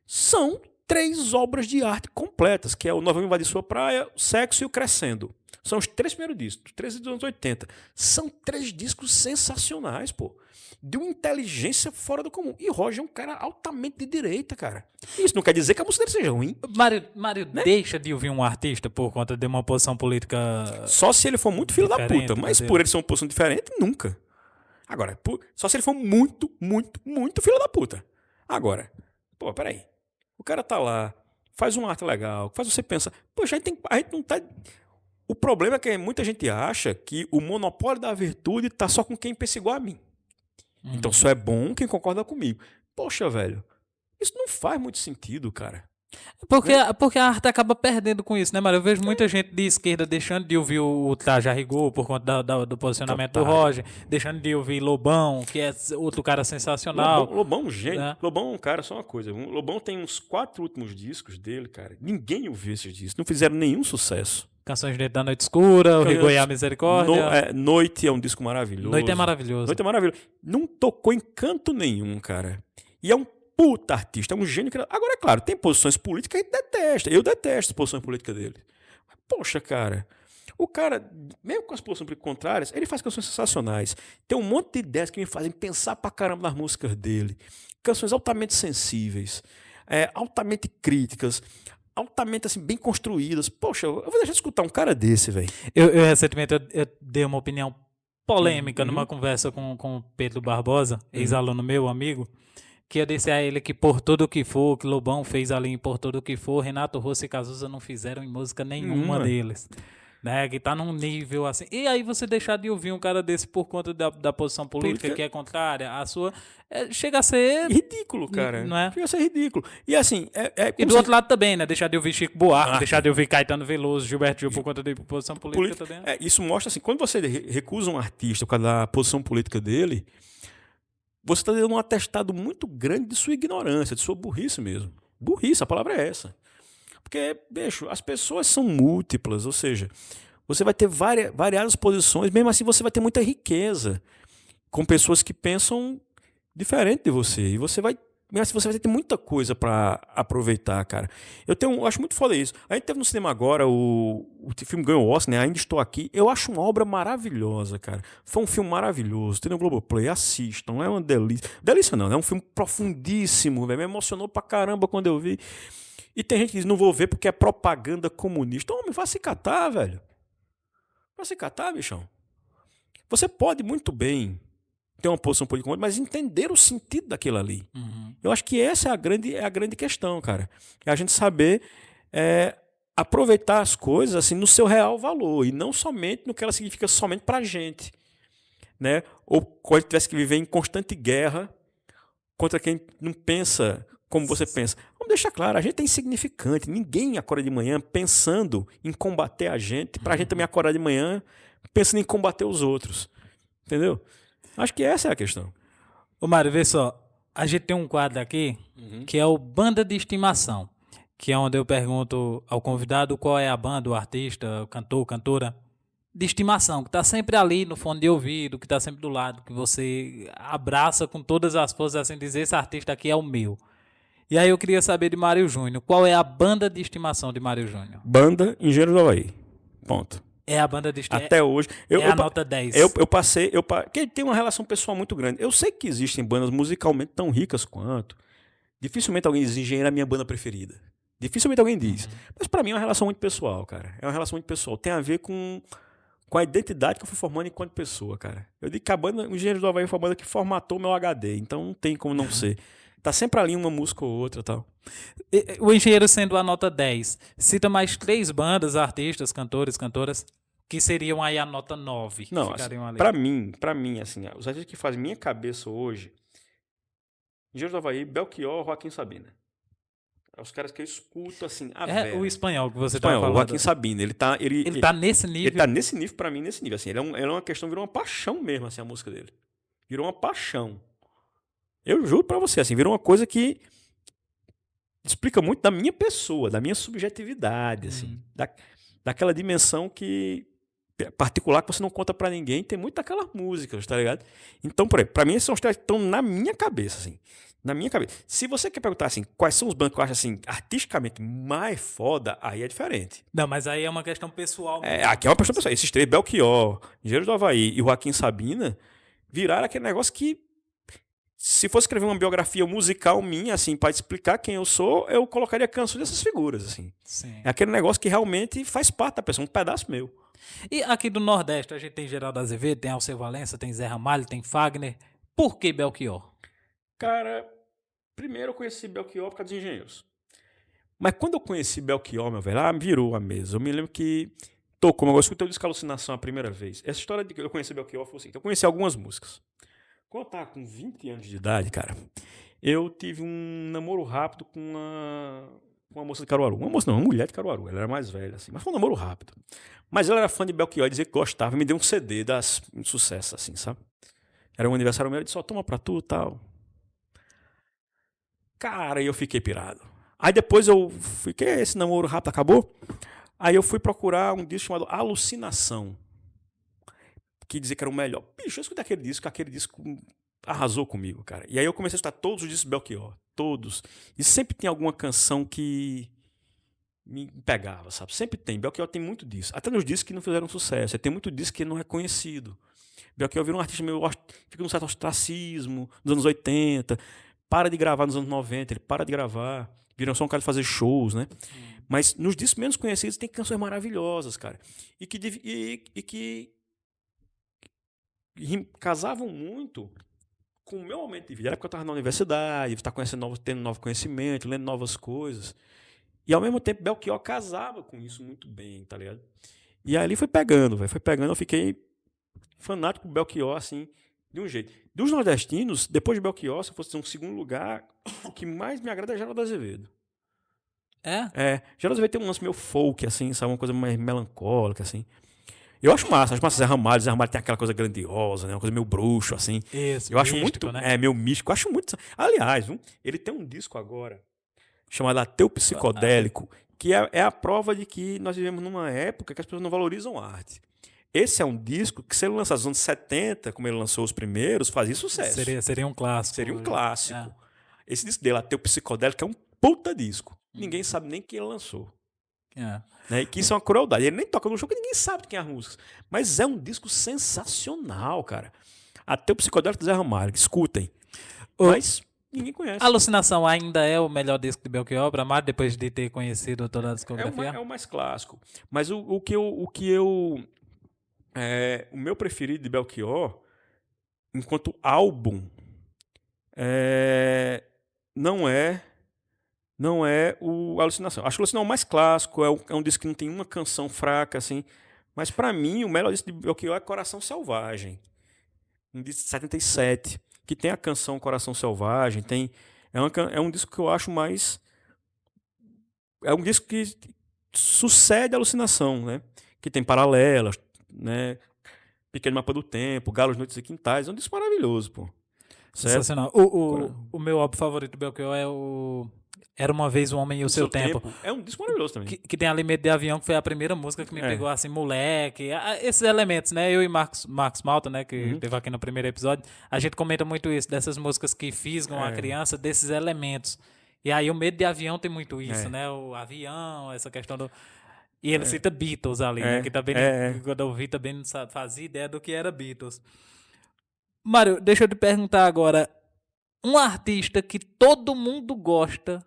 são 3 obras de arte completas, que é o Nós Vamos Invadir Sua Praia, o Sexo e o Crescendo. São os 3 primeiros discos, 13 dos anos 80. São 3 discos sensacionais, pô. De uma inteligência fora do comum. E Roger é um cara altamente de direita, cara. Isso não quer dizer que a música dele seja ruim. Mário, né? Deixa de ouvir um artista por conta de uma posição política. Só se ele for muito filho da puta. Mas por ele ser uma posição diferente, nunca. Agora, só se ele for muito, muito, muito filho da puta. Agora, pô, peraí. O cara tá lá, faz uma arte legal, faz você pensar. Poxa, a gente não tá. O problema é que muita gente acha que o monopólio da virtude tá só com quem pensa igual a mim. Então só é bom quem concorda comigo. Poxa, velho, isso não faz muito sentido, cara. Porque a arte acaba perdendo com isso, né, Mário? Eu vejo muita gente de esquerda deixando de ouvir o Traje a Rigor por conta do posicionamento do Roger, deixando de ouvir Lobão, que é outro cara sensacional. Lobão é um gênio. Né? Lobão é um cara, só uma coisa. Lobão tem uns 4 últimos discos dele, cara. Ninguém ouviu esses discos, não fizeram nenhum sucesso. Canções Dentro da Noite Escura, O Rigor e a Misericórdia. Noite é um disco maravilhoso. Noite é maravilhoso. Noite é maravilhoso. Não tocou em canto nenhum, cara. E é um puta artista, é um gênio. Agora, é claro, tem posições políticas que a gente detesta. Eu detesto as posições políticas dele. Poxa, cara. O cara, mesmo com as posições políticas contrárias, ele faz canções sensacionais. Tem um monte de ideias que me fazem pensar pra caramba nas músicas dele. Canções altamente sensíveis, altamente críticas, altamente assim, bem construídas. Poxa, eu vou deixar de escutar um cara desse, velho. Eu recentemente eu dei uma opinião polêmica numa conversa com o Pedro Barbosa, ex-aluno meu, amigo, que eu disse a ele que por tudo que for, que Lobão fez ali em Por Tudo Que For, Renato Russo e Cazuza não fizeram em música nenhuma deles. Né, que tá num nível assim. E aí você deixar de ouvir um cara desse por conta da posição política que é contrária à sua, chega a ser ridículo, cara. Não é? Chega a ser ridículo. E assim, e do outro lado também, né? Deixar de ouvir Chico Buarque, deixar de ouvir Caetano Veloso, Gilberto Gil por conta de posição política também. Isso mostra assim, quando você recusa um artista por causa da posição política dele, você está dando um atestado muito grande de sua ignorância, de sua burrice mesmo. Burrice, a palavra é essa. Porque, bicho, as pessoas são múltiplas, ou seja, você vai ter variadas posições, mesmo assim você vai ter muita riqueza com pessoas que pensam diferente de você. E você vai ter muita coisa para aproveitar, cara. Eu acho muito foda isso. A gente teve no cinema agora, o filme ganhou o Oscar, né? Ainda Estou Aqui. Eu acho uma obra maravilhosa, cara. Foi um filme maravilhoso. Tem no Globoplay, assistam. Não é uma delícia. Delícia não, é um filme profundíssimo, velho. Me emocionou pra caramba quando eu vi. E tem gente que diz, não vou ver porque é propaganda comunista. Homem, vai se catar, velho. Vai se catar, bichão. Você pode muito bem ter uma posição política, mas entender o sentido daquilo ali. Eu acho que essa é a grande questão, cara. É a gente saber aproveitar as coisas assim, no seu real valor, e não somente no que ela significa somente pra gente. Né? Ou quando a gente tivesse que viver em constante guerra contra quem não pensa como você pensa. Vamos deixar claro, a gente é insignificante. Ninguém acorda de manhã pensando em combater a gente, pra gente também acordar de manhã pensando em combater os outros. Entendeu? Acho que essa é a questão. Ô Mário, vê só, a gente tem um quadro aqui que é o Banda de Estimação, que é onde eu pergunto ao convidado qual é a banda, o artista, o cantor, cantora de estimação, que está sempre ali no fone de ouvido, que está sempre do lado, que você abraça com todas as forças, assim dizer, esse artista aqui é o meu. E aí eu queria saber de Mário Júnior, qual é a banda de estimação de Mário Júnior? Banda Engenheiro do Havaí. Ponto. É a banda de estreia. Até hoje. É a nota 10. Porque tem uma relação pessoal muito grande. Eu sei que existem bandas musicalmente tão ricas quanto. Dificilmente alguém diz Engenheiro é a minha banda preferida. Dificilmente alguém diz. Mas pra mim é uma relação muito pessoal, cara. É uma relação muito pessoal. Tem a ver com a identidade que eu fui formando enquanto pessoa, cara. Eu digo que a banda, o Engenheiro do Havaí foi a banda que formatou meu HD. Então não tem como não ser. Tá sempre ali uma música ou outra e tal. O Engenheiro sendo a nota 10, cita mais 3 bandas, artistas, cantores, cantoras, que seriam aí a nota 9. Que Não, ficariam ali. pra mim, assim, os artistas que fazem minha cabeça hoje, Engenheiro do Havaí, Belchior, Joaquim Sabina. É os caras que eu escuto, assim, a vera. O espanhol que você Espanhol, estava o falando. Joaquim Sabina, ele tá nesse nível. Ele tá nesse nível, pra mim, nesse nível, assim, ele é uma questão, virou uma paixão mesmo, assim, a música dele. Virou uma paixão. Eu juro pra você, assim, virou uma coisa que explica muito da minha pessoa, da minha subjetividade, assim, daquela dimensão que particular que você não conta pra ninguém, tem muito daquelas músicas, tá ligado? Então, por exemplo, pra mim esses são os três que estão na minha cabeça, assim. Na minha cabeça. Se você quer perguntar assim, quais são os bancos que eu acho assim, artisticamente mais foda, aí é diferente. Não, mas aí é uma questão pessoal mesmo. Aqui é uma questão pessoal. Esses três, Belchior, Engenheiro do Havaí e Joaquim Sabina, viraram aquele negócio que, se fosse escrever uma biografia musical minha, assim, pra explicar quem eu sou, eu colocaria canções dessas figuras, assim. Sim. É aquele negócio que realmente faz parte da pessoa, um pedaço meu. E aqui do Nordeste, a gente tem Geraldo Azevedo, tem Alceu Valença, tem Zé Ramalho, tem Fagner. Por que Belchior? Cara, primeiro eu conheci Belchior por causa dos engenheiros. Mas quando eu conheci Belchior, meu velho, virou a mesa. Eu me lembro que tocou, eu escutei o disco Alucinação a primeira vez. Essa história de que eu conheci Belchior foi assim, eu conheci algumas músicas. Quando eu tava com 20 anos de idade, cara, eu tive um namoro rápido com uma moça de Caruaru. Uma moça não, uma mulher de Caruaru. Ela era mais velha, assim, mas foi um namoro rápido. Mas ela era fã de Belchior e dizia que gostava, me deu um CD um sucesso, assim, sabe? Era um aniversário meu, ele disse, toma pra tu e tal. Cara, e eu fiquei pirado. Aí depois eu fiquei, esse namoro rápido acabou. Aí eu fui procurar um disco chamado Alucinação, que dizia que era o melhor. Bicho, eu escutei aquele disco arrasou comigo, cara. E aí eu comecei a escutar todos os discos do Belchior, todos. E sempre tem alguma canção que me pegava, sabe? Sempre tem. Belchior tem muito disso. Até nos discos que não fizeram sucesso. Tem muito disco que não é conhecido. Belchior virou um artista meio... Fica num certo ostracismo, nos anos 80. Para de gravar nos anos 90. Ele para de gravar. Virou só um cara de fazer shows, né? Mas nos discos menos conhecidos tem canções maravilhosas, cara. E que casavam muito com o meu momento de vida. Era porque eu estava na universidade, estava conhecendo tendo novo conhecimento, lendo novas coisas. E ao mesmo tempo, Belchior casava com isso muito bem, tá ligado? E ali foi pegando, velho. Foi pegando, eu fiquei fanático por Belchior, assim, de um jeito. Dos nordestinos, depois de Belchior, se eu fosse dizer um segundo lugar, o que mais me agrada é Geraldo Azevedo. Geraldo Azevedo tem um lance meio folk, assim, sabe? Uma coisa mais melancólica, assim. Eu acho massa Zé Ramalho tem aquela coisa grandiosa, né? Uma coisa meio bruxo, assim. Isso, eu acho místico, muito, né? meio místico. Eu acho muito. Aliás, ele tem um disco agora chamado Ateu Psicodélico, que é a prova de que nós vivemos numa época que as pessoas não valorizam a arte. Esse é um disco que, se ele lançasse nos anos 70, como ele lançou os primeiros, fazia sucesso. Seria um clássico. Seria um clássico. Esse disco dele, Ateu Psicodélico, é um puta disco. Ninguém sabe nem quem ele lançou. Né? Que isso é uma crueldade. Ele nem toca no show, que ninguém sabe quem é as músicas. Mas é um disco sensacional, cara. Até o Psicodélico do Zé Ramalho. Escutem. Mas ninguém conhece. Alucinação ainda é o melhor disco de Belchior para Mário, depois de ter conhecido toda a discografia? É o mais clássico. Mas o meu preferido de Belchior, enquanto álbum, não é o Alucinação. Acho que o Alucinação é o mais clássico, é um disco que não tem uma canção fraca, assim. Mas pra mim, o melhor disco de Belchior é Coração Selvagem. Um disco de 77, que tem a canção Coração Selvagem, é um disco que eu acho mais... É um disco que sucede a Alucinação, né? Que tem paralelas, né? Pequeno Mapa do Tempo, Galos, Noites e Quintais. É um disco maravilhoso, pô. Sensacional. O meu álbum favorito do Belchior é o Era Uma Vez um Homem e o Seu Tempo. É um disco maravilhoso também. Que tem ali Medo de Avião, que foi a primeira música que me pegou assim, moleque. Esses elementos, né? Eu e Marcos Malta, né? Que teve aqui no primeiro episódio. A gente comenta muito isso, dessas músicas que fisgam a criança, desses elementos. E aí o Medo de Avião tem muito isso, né? O avião, essa questão do... E ele cita Beatles ali, né? Que também, é. quando eu vi, também não fazia ideia do que era Beatles. Mário, deixa eu te perguntar agora. Um artista que todo mundo gosta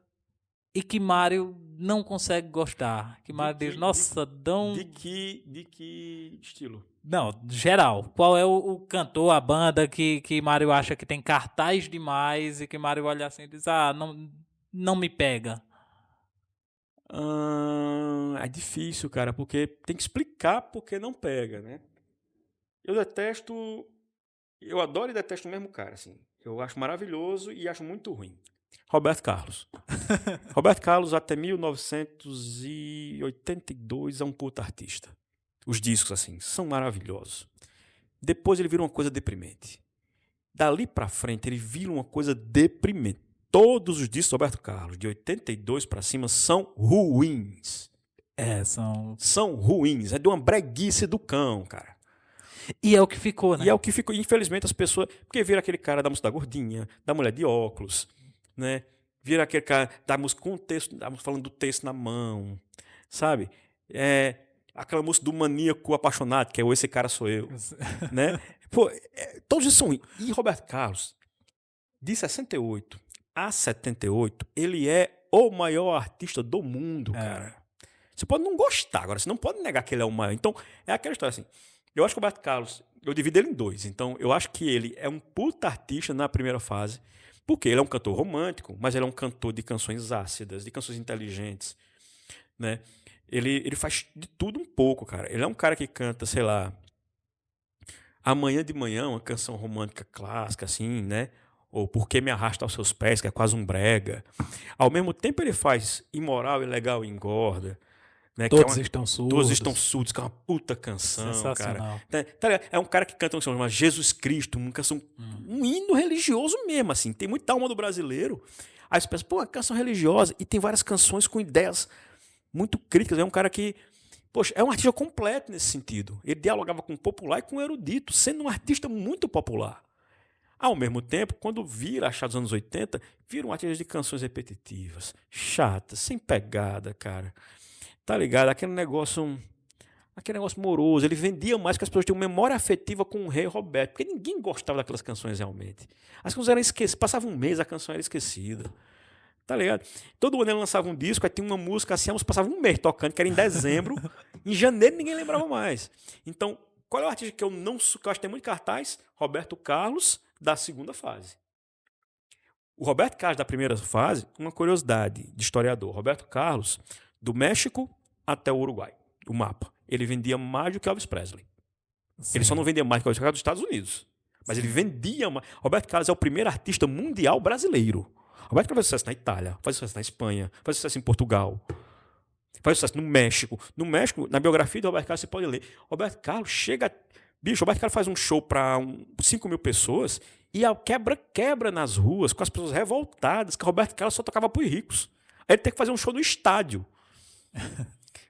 e que Mário não consegue gostar. Que Mário diz, nossa, De que estilo? Não, geral. Qual é o cantor, a banda que Mário acha que tem cartaz demais e que Mário olha assim e diz, não me pega. É difícil, cara, porque tem que explicar porque não pega, né? Eu adoro e detesto o mesmo cara, assim. Eu acho maravilhoso e acho muito ruim. Roberto Carlos. Roberto Carlos até 1982 é um puta artista. Os discos, assim, são maravilhosos. Depois ele vira uma coisa deprimente. Dali pra frente ele vira uma coisa deprimente. Todos os discos do Roberto Carlos, de 82 pra cima, são ruins. São... São ruins. É de uma breguice do cão, cara. E é o que ficou, né? E é o que ficou. Infelizmente as pessoas... Porque vira aquele cara da música da gordinha, da mulher de óculos, né? Vira aquele cara da música com o texto, falando do texto na mão, sabe? Aquela música do maníaco apaixonado, que é o Esse Cara Sou Eu, né? Pô, todos isso são ruins. E Roberto Carlos, de 68 a 78, ele é o maior artista do mundo, cara. Você pode não gostar, agora você não pode negar que ele é o maior. Então, é aquela história assim. Eu acho que o Roberto Carlos, eu divido ele em dois. Então, eu acho que ele é um puta artista na primeira fase, porque ele é um cantor romântico, mas ele é um cantor de canções ácidas, de canções inteligentes, né? Ele faz de tudo um pouco, cara. Ele é um cara que canta, sei lá, Amanhã de Manhã, uma canção romântica clássica, assim, né? Ou Por que me arrasta aos seus pés, que é quase um brega. Ao mesmo tempo ele faz Imoral, Ilegal e Engorda, né? Todos Estão Surdos. Todos Estão Surdos, que é uma puta canção, sensacional, cara. Tá ligado? É um cara que canta uma canção chamada Jesus Cristo, uma canção, um hino religioso mesmo, assim. Tem muita alma do brasileiro. Aí você pensa, pô, é canção religiosa. E tem várias canções com ideias muito críticas. É um cara que, poxa, é um artista completo nesse sentido. Ele dialogava com o popular e com o erudito, sendo um artista muito popular. Ao mesmo tempo, quando vira, achar dos anos 80, vira um artista de canções repetitivas, chatas, sem pegada, cara. Tá ligado? Aquele negócio moroso. Ele vendia mais que as pessoas tinham memória afetiva com o rei Roberto, porque ninguém gostava daquelas canções realmente. As canções eram esquecidas, passava um mês, a canção era esquecida. Tá ligado? Todo ano ele lançava um disco, aí tinha uma música assim, a música passava um mês tocando, que era em dezembro. Em janeiro ninguém lembrava mais. Então, qual é o artista que eu acho que tem muito cartaz? Roberto Carlos, da segunda fase. O Roberto Carlos da primeira fase, uma curiosidade de historiador. Roberto Carlos, do México até o Uruguai, o mapa. Ele vendia mais do que Elvis Presley. Sim. Ele só não vendia mais do que Elvis Presley dos Estados Unidos. Mas ele vendia mais. Roberto Carlos é o primeiro artista mundial brasileiro. Roberto Carlos faz sucesso na Itália, faz sucesso na Espanha, faz sucesso em Portugal, faz sucesso no México. No México, na biografia do Roberto Carlos, você pode ler. Roberto Carlos chega... Bicho, Roberto Carlos faz um show para 5 mil pessoas e a quebra nas ruas, com as pessoas revoltadas, que Roberto Carlos só tocava para os ricos. Aí ele tem que fazer um show no estádio.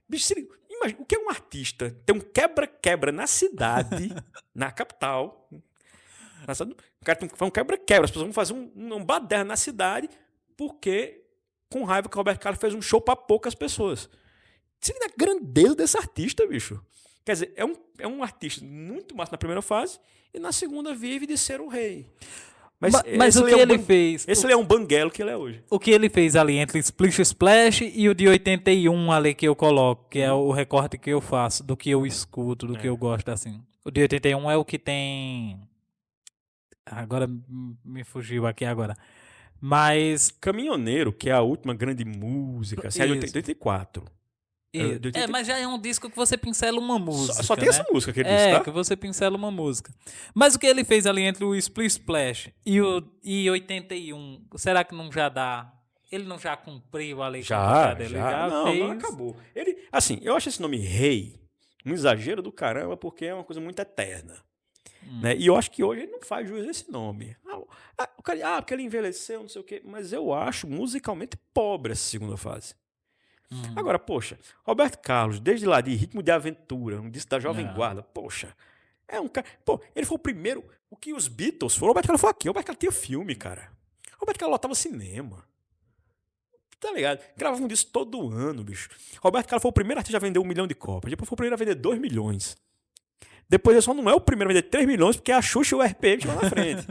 Bicho, imagina, o que é um artista? Tem um quebra-quebra na cidade, na capital. O cara faz um quebra-quebra. As pessoas vão fazer um baderna na cidade porque, com raiva, que o Roberto Carlos fez um show para poucas pessoas. Se liga na grandeza desse artista, bicho. Quer dizer, é um artista muito massa na primeira fase e na segunda vive de ser o rei. Mas o que ele fez... Esse é um banguelo que ele é hoje. O que ele fez ali entre Splish Splash e o de 81 ali que eu coloco, que é o recorte que eu faço, do que eu escuto, do que eu gosto, assim. O de 81 é o que tem... Agora me fugiu aqui agora. Mas... Caminhoneiro, que é a última grande música, assim, é de 84. Mas já é um disco que você pincela uma música. Só tem, né? Essa música que ele disse, tá? Que você pincela uma música. Mas o que ele fez ali entre o Split Splash e 81, será que não já dá? Ele não já cumpriu a lei dele? Já não acabou. Ele, assim, eu acho esse nome rei um exagero do caramba, porque é uma coisa muito eterna. Né? E eu acho que hoje ele não faz jus a esse nome. Porque ele envelheceu, não sei o quê. Mas eu acho musicalmente pobre essa segunda fase. Agora, poxa, Roberto Carlos, desde lá de Ritmo de Aventura, um disco da Jovem Guarda, poxa, é um cara... Pô, ele foi o primeiro... O que os Beatles foram, o Roberto Carlos foi aqui. O Roberto Carlos tinha filme, cara. O Roberto Carlos lotava cinema. Tá ligado? Gravava um disco todo ano, bicho. Roberto Carlos foi o primeiro artista a vender 1 milhão de cópias. Depois foi o primeiro a vender 2 milhões. Depois ele só não é o primeiro a vender 3 milhões, porque a Xuxa e o RPM chegou na frente.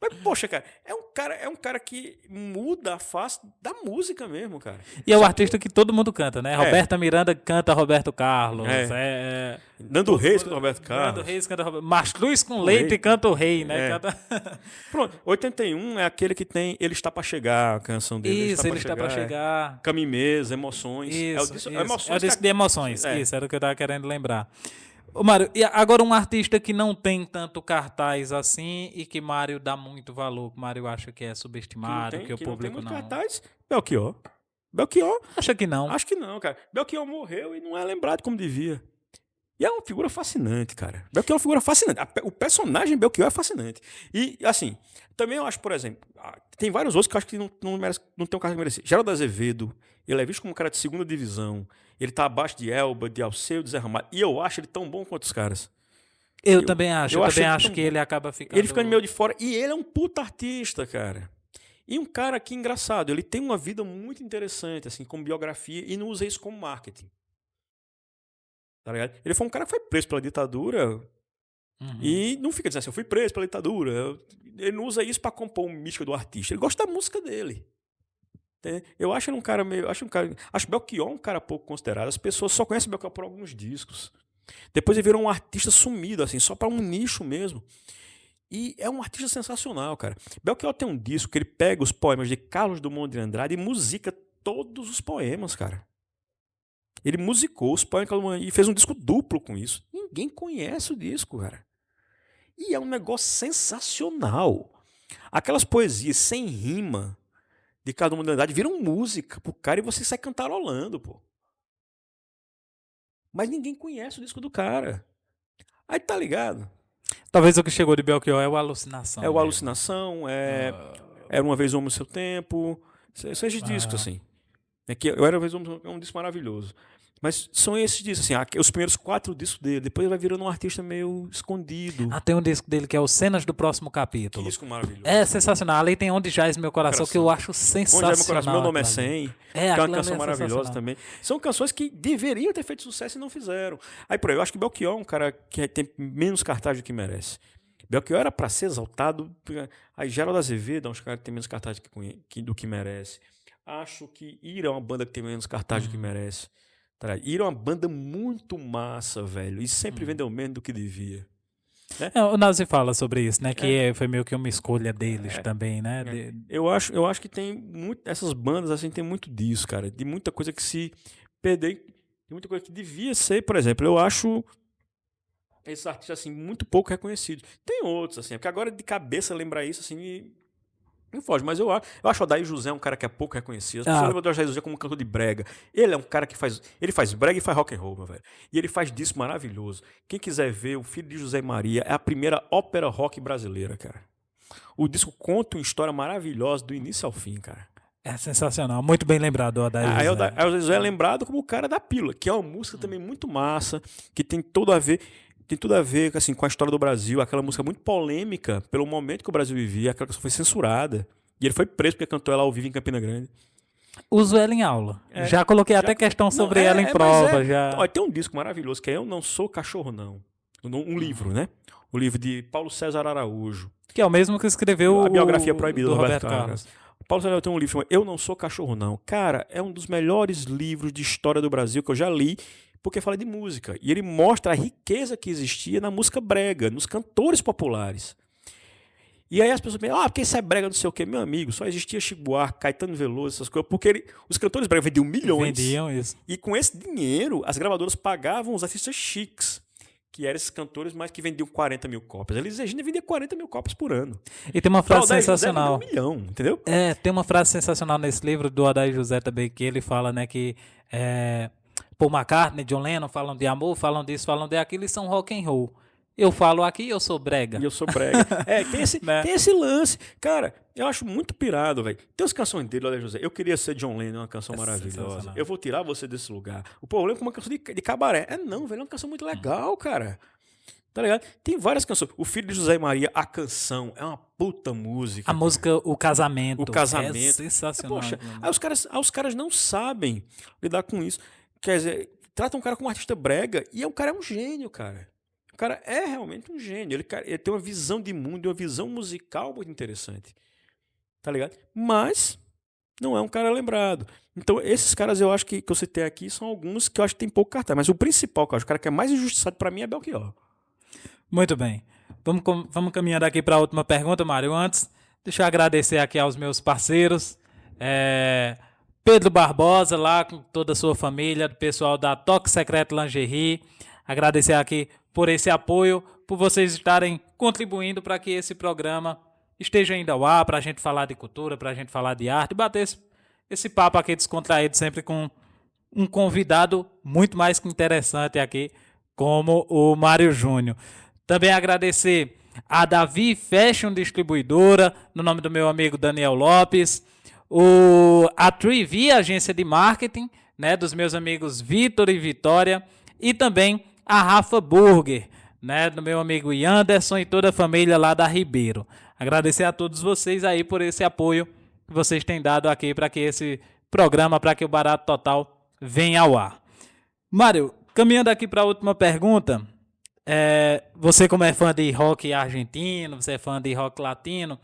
Mas, poxa, cara, é um cara que muda a face da música mesmo, cara. E é o artista que todo mundo canta, né? Roberta Miranda canta Roberto Carlos. Nando Reis canta Roberto Carlos. Nando Reis canta Roberto Mastruz com Leite canta o Rei, né? Pronto, 81 é aquele que tem Ele Está Pra Chegar, a canção dele. Isso, Ele Está Pra Chegar. Caminhos, Emoções. Isso, Emoções é o disco de emoções. É. Isso, era o que eu tava querendo lembrar. Ô, Mário, e agora um artista que não tem tanto cartaz assim e que Mário dá muito valor, que Mário acha que é subestimado, que o público não tem não... muito cartaz, Belchior. Acha que não? Acho que não, cara. Belchior morreu e não é lembrado como devia. E é uma figura fascinante, cara. Belchior é uma figura fascinante. O personagem Belchior é fascinante. E, assim, também eu acho, por exemplo, tem vários outros que eu acho que não tem um cara que merecer. Geraldo Azevedo, ele é visto como um cara de segunda divisão. Ele tá abaixo de Elba, de Alceu, de Zé Ramalho. E eu acho ele tão bom quanto os caras. Eu também acho. Eu também acho que ele acaba ficando... Ele fica meio de fora. E ele é um puta artista, cara. E um cara que, engraçado, ele tem uma vida muito interessante, assim, como biografia, e não usa isso como marketing. Tá ligado? Ele foi um cara que foi preso pela ditadura e não fica dizendo assim, eu fui preso pela ditadura. Ele não usa isso pra compor um místico do artista. Ele gosta da música dele. Eu acho ele um cara meio... Acho Belchior um cara pouco considerado. As pessoas só conhecem Belchior por alguns discos. Depois ele virou um artista sumido, assim, só pra um nicho mesmo. E é um artista sensacional, cara. Belchior tem um disco que ele pega os poemas de Carlos Drummond de Andrade e musica todos os poemas, cara. Ele musicou os poemas e fez um disco duplo com isso. Ninguém conhece o disco, cara. E é um negócio sensacional. Aquelas poesias sem rima de Carlos Drummond de Andrade viram música pro cara e você sai cantarolando, pô. Mas ninguém conhece o disco do cara. Aí tá ligado? Talvez o que chegou de Belchior é o Alucinação. É o Alucinação, Era Uma Vez Homem no Seu Tempo. São esses discos, assim. Eu Era Uma Vez Homem é um disco maravilhoso. Mas são esses discos, assim, os primeiros 4 discos dele. Depois ele vai virando um artista meio escondido. Tem um disco dele que é o Cenas do Próximo Capítulo. Que disco maravilhoso. É sensacional. Ali tem Onde Jaz Meu Coração, que eu acho sensacional. Onde Jaz Meu Coração, Meu Nome é 100. Que é uma canção maravilhosa também. São canções que deveriam ter feito sucesso e não fizeram. Aí por aí, eu acho que Belchior é um cara que tem menos cartaz do que merece. Belchior era pra ser exaltado. Aí Geraldo Azevedo é um cara que tem menos cartaz do que merece. Acho que Ira é uma banda que tem menos cartaz do que merece. Ira é uma banda muito massa, velho. E sempre vendeu menos do que devia. Né? O Nazi fala sobre isso, né? Que foi meio que uma escolha deles também, né? Eu acho que tem muito... Essas bandas, assim, tem muito disso, cara. De muita coisa que se perdeu. Tem muita coisa que devia ser, por exemplo, eu acho... Esses artistas, assim, muito pouco reconhecidos. Tem outros, assim, porque agora de cabeça lembrar isso, assim, não foge. Mas eu acho o Odair José um cara que é pouco reconhecido. As pessoas lembram do Odair José como um cantor de brega. Ele é um cara que faz brega e faz rock and roll, meu velho. E ele faz disco maravilhoso. Quem quiser ver, O Filho de José Maria é a primeira ópera rock brasileira, cara. O disco conta uma história maravilhosa do início ao fim, cara. É sensacional. Muito bem lembrado, o Odair José. Aí o Odair José é lembrado como o cara da Pílula, que é uma música também muito massa, que tem tudo a ver assim, com a história do Brasil, aquela música muito polêmica pelo momento que o Brasil vivia, aquela canção foi censurada. E ele foi preso porque cantou ela ao vivo em Campina Grande. Uso ela em aula. Já coloquei até questão sobre ela em prova. Olha, tem um disco maravilhoso que é Eu Não Sou Cachorro Não. Um livro, né? O livro de Paulo César Araújo. Que é o mesmo que escreveu a biografia proibida do Roberto Carlos. Carlos. Paulo César tem um livro chamado Eu Não Sou Cachorro Não. Cara, é um dos melhores livros de história do Brasil que eu já li, porque fala de música. E ele mostra a riqueza que existia na música brega, nos cantores populares. E aí as pessoas pensam, porque isso é brega, não sei o quê. Meu amigo, só existia Chico Buarque, Caetano Veloso, essas coisas, porque os cantores brega vendiam milhões. Vendiam isso. E com esse dinheiro, as gravadoras pagavam os artistas chiques, que eram esses cantores, mas que vendiam 40 mil cópias. Eles Regina vendia 40 mil cópias por ano. E tem uma frase sensacional. Um milhão, entendeu? Tem uma frase sensacional nesse livro do Odair José também, que ele fala, né, que Paul McCartney, John Lennon falam de amor, falam disso, falam de aquilo e são rock and roll. Eu falo aqui, eu sou brega. E eu sou brega. Tem esse lance. Cara, eu acho muito pirado, velho. Tem as canções dele, Odair José. Eu queria ser John Lennon, uma canção maravilhosa. Eu vou tirar você desse lugar. O povo lembra como uma canção de cabaré. Não, velho, é uma canção muito legal, cara. Tá ligado? Tem várias canções. O Filho de José e Maria, a canção, é uma puta música. A música O Casamento. O Casamento. É sensacional. Poxa, os caras não sabem lidar com isso. Quer dizer, tratam um cara como um artista brega e o cara é um gênio, cara. O cara é realmente um gênio. Ele tem uma visão de mundo, uma visão musical muito interessante. Tá ligado? Mas não é um cara lembrado. Então, esses caras eu acho que eu citei aqui são alguns que eu acho que tem pouco cartaz. Mas o principal, cara, o cara que é mais injustiçado pra mim é Belchior. Muito bem. Vamos caminhando aqui para a última pergunta, Mário. Antes, deixa eu agradecer aqui aos meus parceiros. Pedro Barbosa, lá com toda a sua família, do pessoal da Toque Secreto Lingerie. Agradecer aqui por esse apoio, por vocês estarem contribuindo para que esse programa esteja ainda ao ar, para a gente falar de cultura, para a gente falar de arte, bater esse papo aqui descontraído, sempre com um convidado muito mais que interessante aqui, como o Mário Júnior. Também agradecer a Davi Fashion Distribuidora, no nome do meu amigo Daniel Lopes, a Trivi, agência de marketing, né, dos meus amigos Vitor e Vitória, e também a Rafa Burger, né, do meu amigo Yanderson e toda a família lá da Ribeiro. Agradecer a todos vocês aí por esse apoio que vocês têm dado aqui para que esse programa, para que o Barato Total venha ao ar. Mário, caminhando aqui para a última pergunta, você como é fã de rock argentino, você é fã de rock latino,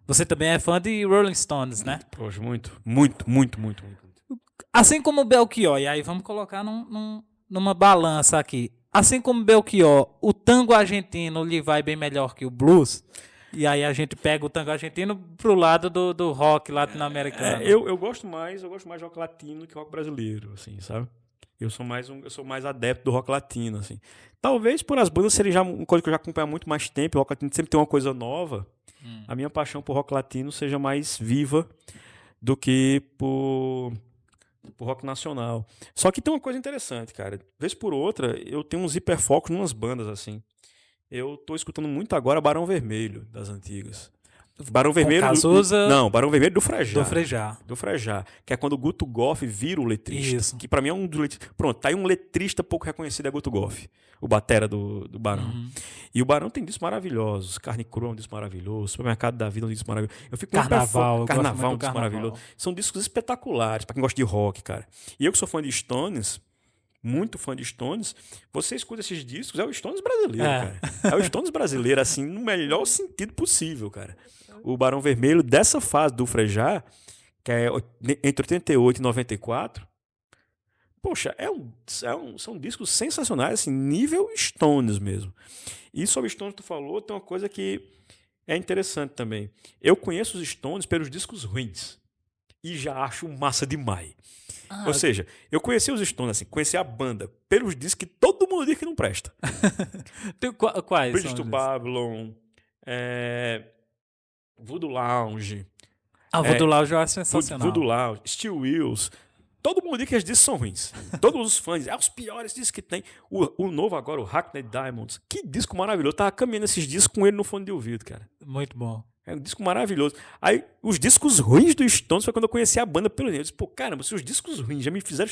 você também é fã de Rolling Stones, né? Poxa, muito. Assim como o Belchior, e aí vamos colocar numa balança aqui. Assim como o Belchior, o tango argentino lhe vai bem melhor que o blues, e aí a gente pega o tango argentino pro lado do rock latino-americano. Eu gosto mais de rock latino que rock brasileiro, assim, sabe? Eu sou mais adepto do rock latino, assim. Talvez por as bandas serem já uma coisa que eu já acompanho há muito mais tempo, o rock latino sempre tem uma coisa nova. A minha paixão por rock latino seja mais viva do que por rock nacional. Só que tem uma coisa interessante, cara. Vez por outra, eu tenho uns hiperfocos em umas bandas, assim. Eu tô escutando muito agora Barão Vermelho, das antigas. Barão Vermelho. Cazuza... Não, Barão Vermelho do Frejá. Do Frejá. Que é quando o Guto Goff vira o letrista. Isso. Que pra mim é um dos letristas. Pronto, tá aí um letrista pouco reconhecido, é Guto Goff. O batera do Barão. Uhum. E o Barão tem discos maravilhosos. Carne Crua é um disco maravilhoso. Supermercado da Vida é um disco maravilhoso. Eu fico Carnaval. Carnaval é um disco maravilhoso. São discos espetaculares pra quem gosta de rock, cara. E eu que sou fã de Stones, muito fã de Stones, você escuta esses discos, é o Stones brasileiro, cara. É o Stones brasileiro, assim, no melhor sentido possível, cara. O Barão Vermelho, dessa fase do Frejá, que é entre 88 e 94, poxa, são discos sensacionais, assim, nível Stones mesmo. E sobre Stones tu falou, tem uma coisa que é interessante também. Eu conheço os Stones pelos discos ruins e já acho massa demais. Ou seja, eu conheci os Stones, assim, conheci a banda pelos discos que todo mundo diz que não presta. Quais? Bridge to Babylon, Voodoo Lounge. Voodoo Lounge eu acho sensacional. Voodoo Lounge, Steel Wheels. Todo mundo diz que os discos são ruins. Todos os fãs dizem, os piores discos que tem. O novo agora, o Hackney Diamonds. Que disco maravilhoso. Eu tava caminhando esses discos com ele no fone de ouvido, cara. Muito bom. É um disco maravilhoso. Aí, os discos ruins do Stones foi quando eu conheci a banda pelo jeito. Eu disse, pô, caramba, se os discos ruins já me fizeram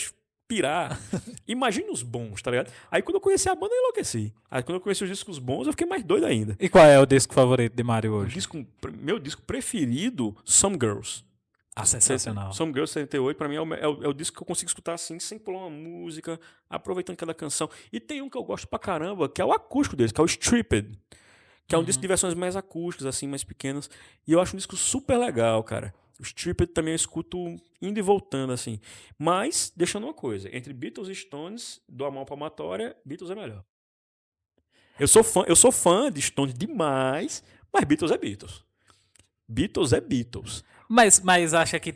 pirar, imagina os bons, tá ligado? Aí quando eu conheci a banda, eu enlouqueci. Aí quando eu conheci os discos bons, eu fiquei mais doido ainda. E qual é o disco favorito de Mário hoje? Meu disco preferido, Some Girls. Sensacional. Some Girls 78, pra mim, é o disco que eu consigo escutar assim, sem pular uma música, aproveitando cada canção. E tem um que eu gosto pra caramba, que é o acústico deles, que é o Stripped. Que é um disco de versões mais acústicas, assim, mais pequenas. E eu acho um disco super legal, cara. O Stripped também eu escuto indo e voltando, assim. Mas, deixando uma coisa. Entre Beatles e Stones, do Amor Palmatória, Beatles é melhor. Eu sou fã de Stones demais, mas Beatles é Beatles. Beatles é Beatles. Mas acha que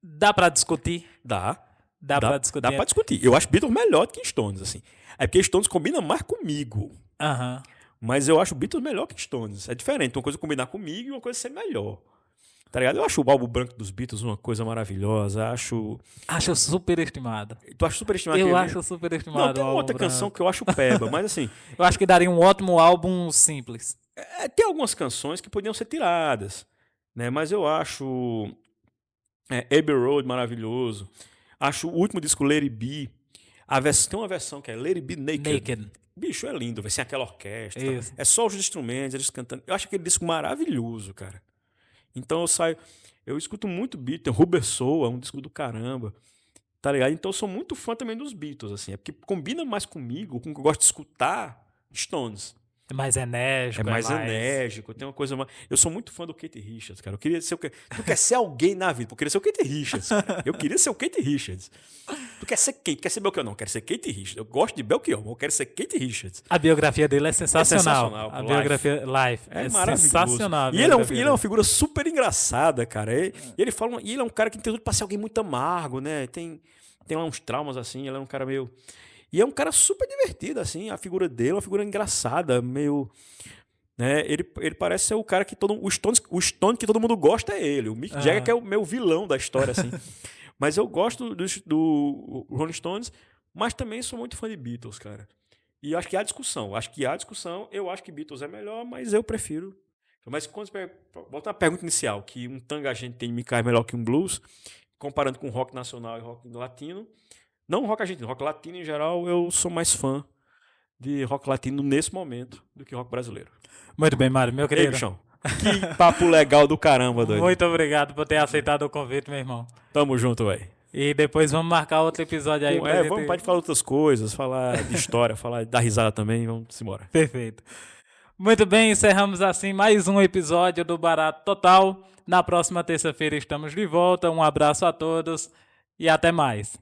dá pra discutir? Dá Pra discutir. Dá pra discutir. Eu acho Beatles melhor do que Stones, assim. É porque Stones combina mais comigo. Aham. Mas eu acho Beatles melhor que Stones. É diferente. Uma coisa combinar comigo e uma coisa ser melhor. Tá ligado? Eu acho o álbum branco dos Beatles uma coisa maravilhosa. Acho superestimado. Tu acha superestimado? Eu acho superestimado. Não, tem uma outra canção que eu acho peba, mas assim... Eu acho que daria um ótimo álbum simples. Tem algumas canções que podiam ser tiradas, né? Mas eu acho Abbey Road maravilhoso. Acho o último disco, Let It Be. Tem uma versão que é Let It Be Naked. Bicho, é lindo, vai ser aquela orquestra. Isso. É só os instrumentos, eles cantando. Eu acho aquele disco maravilhoso, cara. Então eu escuto muito Beatles, Rubber Soul é um disco do caramba, tá ligado? Então eu sou muito fã também dos Beatles, assim, é porque combina mais comigo, com o que eu gosto de escutar, Stones. É mais É enérgico, mais enérgico, tem uma coisa mais... Eu sou muito fã do Keith Richards, cara. Eu queria ser o quê? Tu quer ser alguém na vida? Eu queria ser o Keith Richards, cara. Eu queria ser o Keith Richards. Tu quer ser quem? Tu quer ser Belchior? Não, eu quero ser Keith Richards. Eu gosto de Belchior, mas eu quero ser Keith Richards. A biografia dele é sensacional. A Life. biografia Life é maravilhoso. sensacional. E ele é uma figura super engraçada, cara. E ele é um cara que tem tudo pra ser alguém muito amargo, né? Tem lá uns traumas assim, ele é um cara meio... E é um cara super divertido, assim, a figura dele é uma figura engraçada, meio... Né? Ele parece ser o cara que o Stone que todo mundo gosta é ele. O Mick Jagger que é o meu vilão da história, assim. Mas eu gosto do Rolling Stones, mas também sou muito fã de Beatles, cara. E acho que há discussão. Eu acho que Beatles é melhor, mas eu prefiro. Mas quando volta à pergunta inicial, que um tanga argentino me cai melhor que um blues, comparando com rock nacional e rock latino. Não rock argentino, rock latino em geral, eu sou mais fã de rock latino nesse momento do que rock brasileiro. Muito bem, Mário, meu querido. Ei, bichão, que papo legal do caramba, doido. Muito obrigado por ter aceitado o convite, meu irmão. Tamo junto, velho. E depois vamos marcar outro episódio aí. Pode falar outras coisas, falar de história, falar dar risada também, vamos embora. Perfeito. Muito bem, encerramos assim mais um episódio do Barato Total. Na próxima terça-feira estamos de volta. Um abraço a todos e até mais.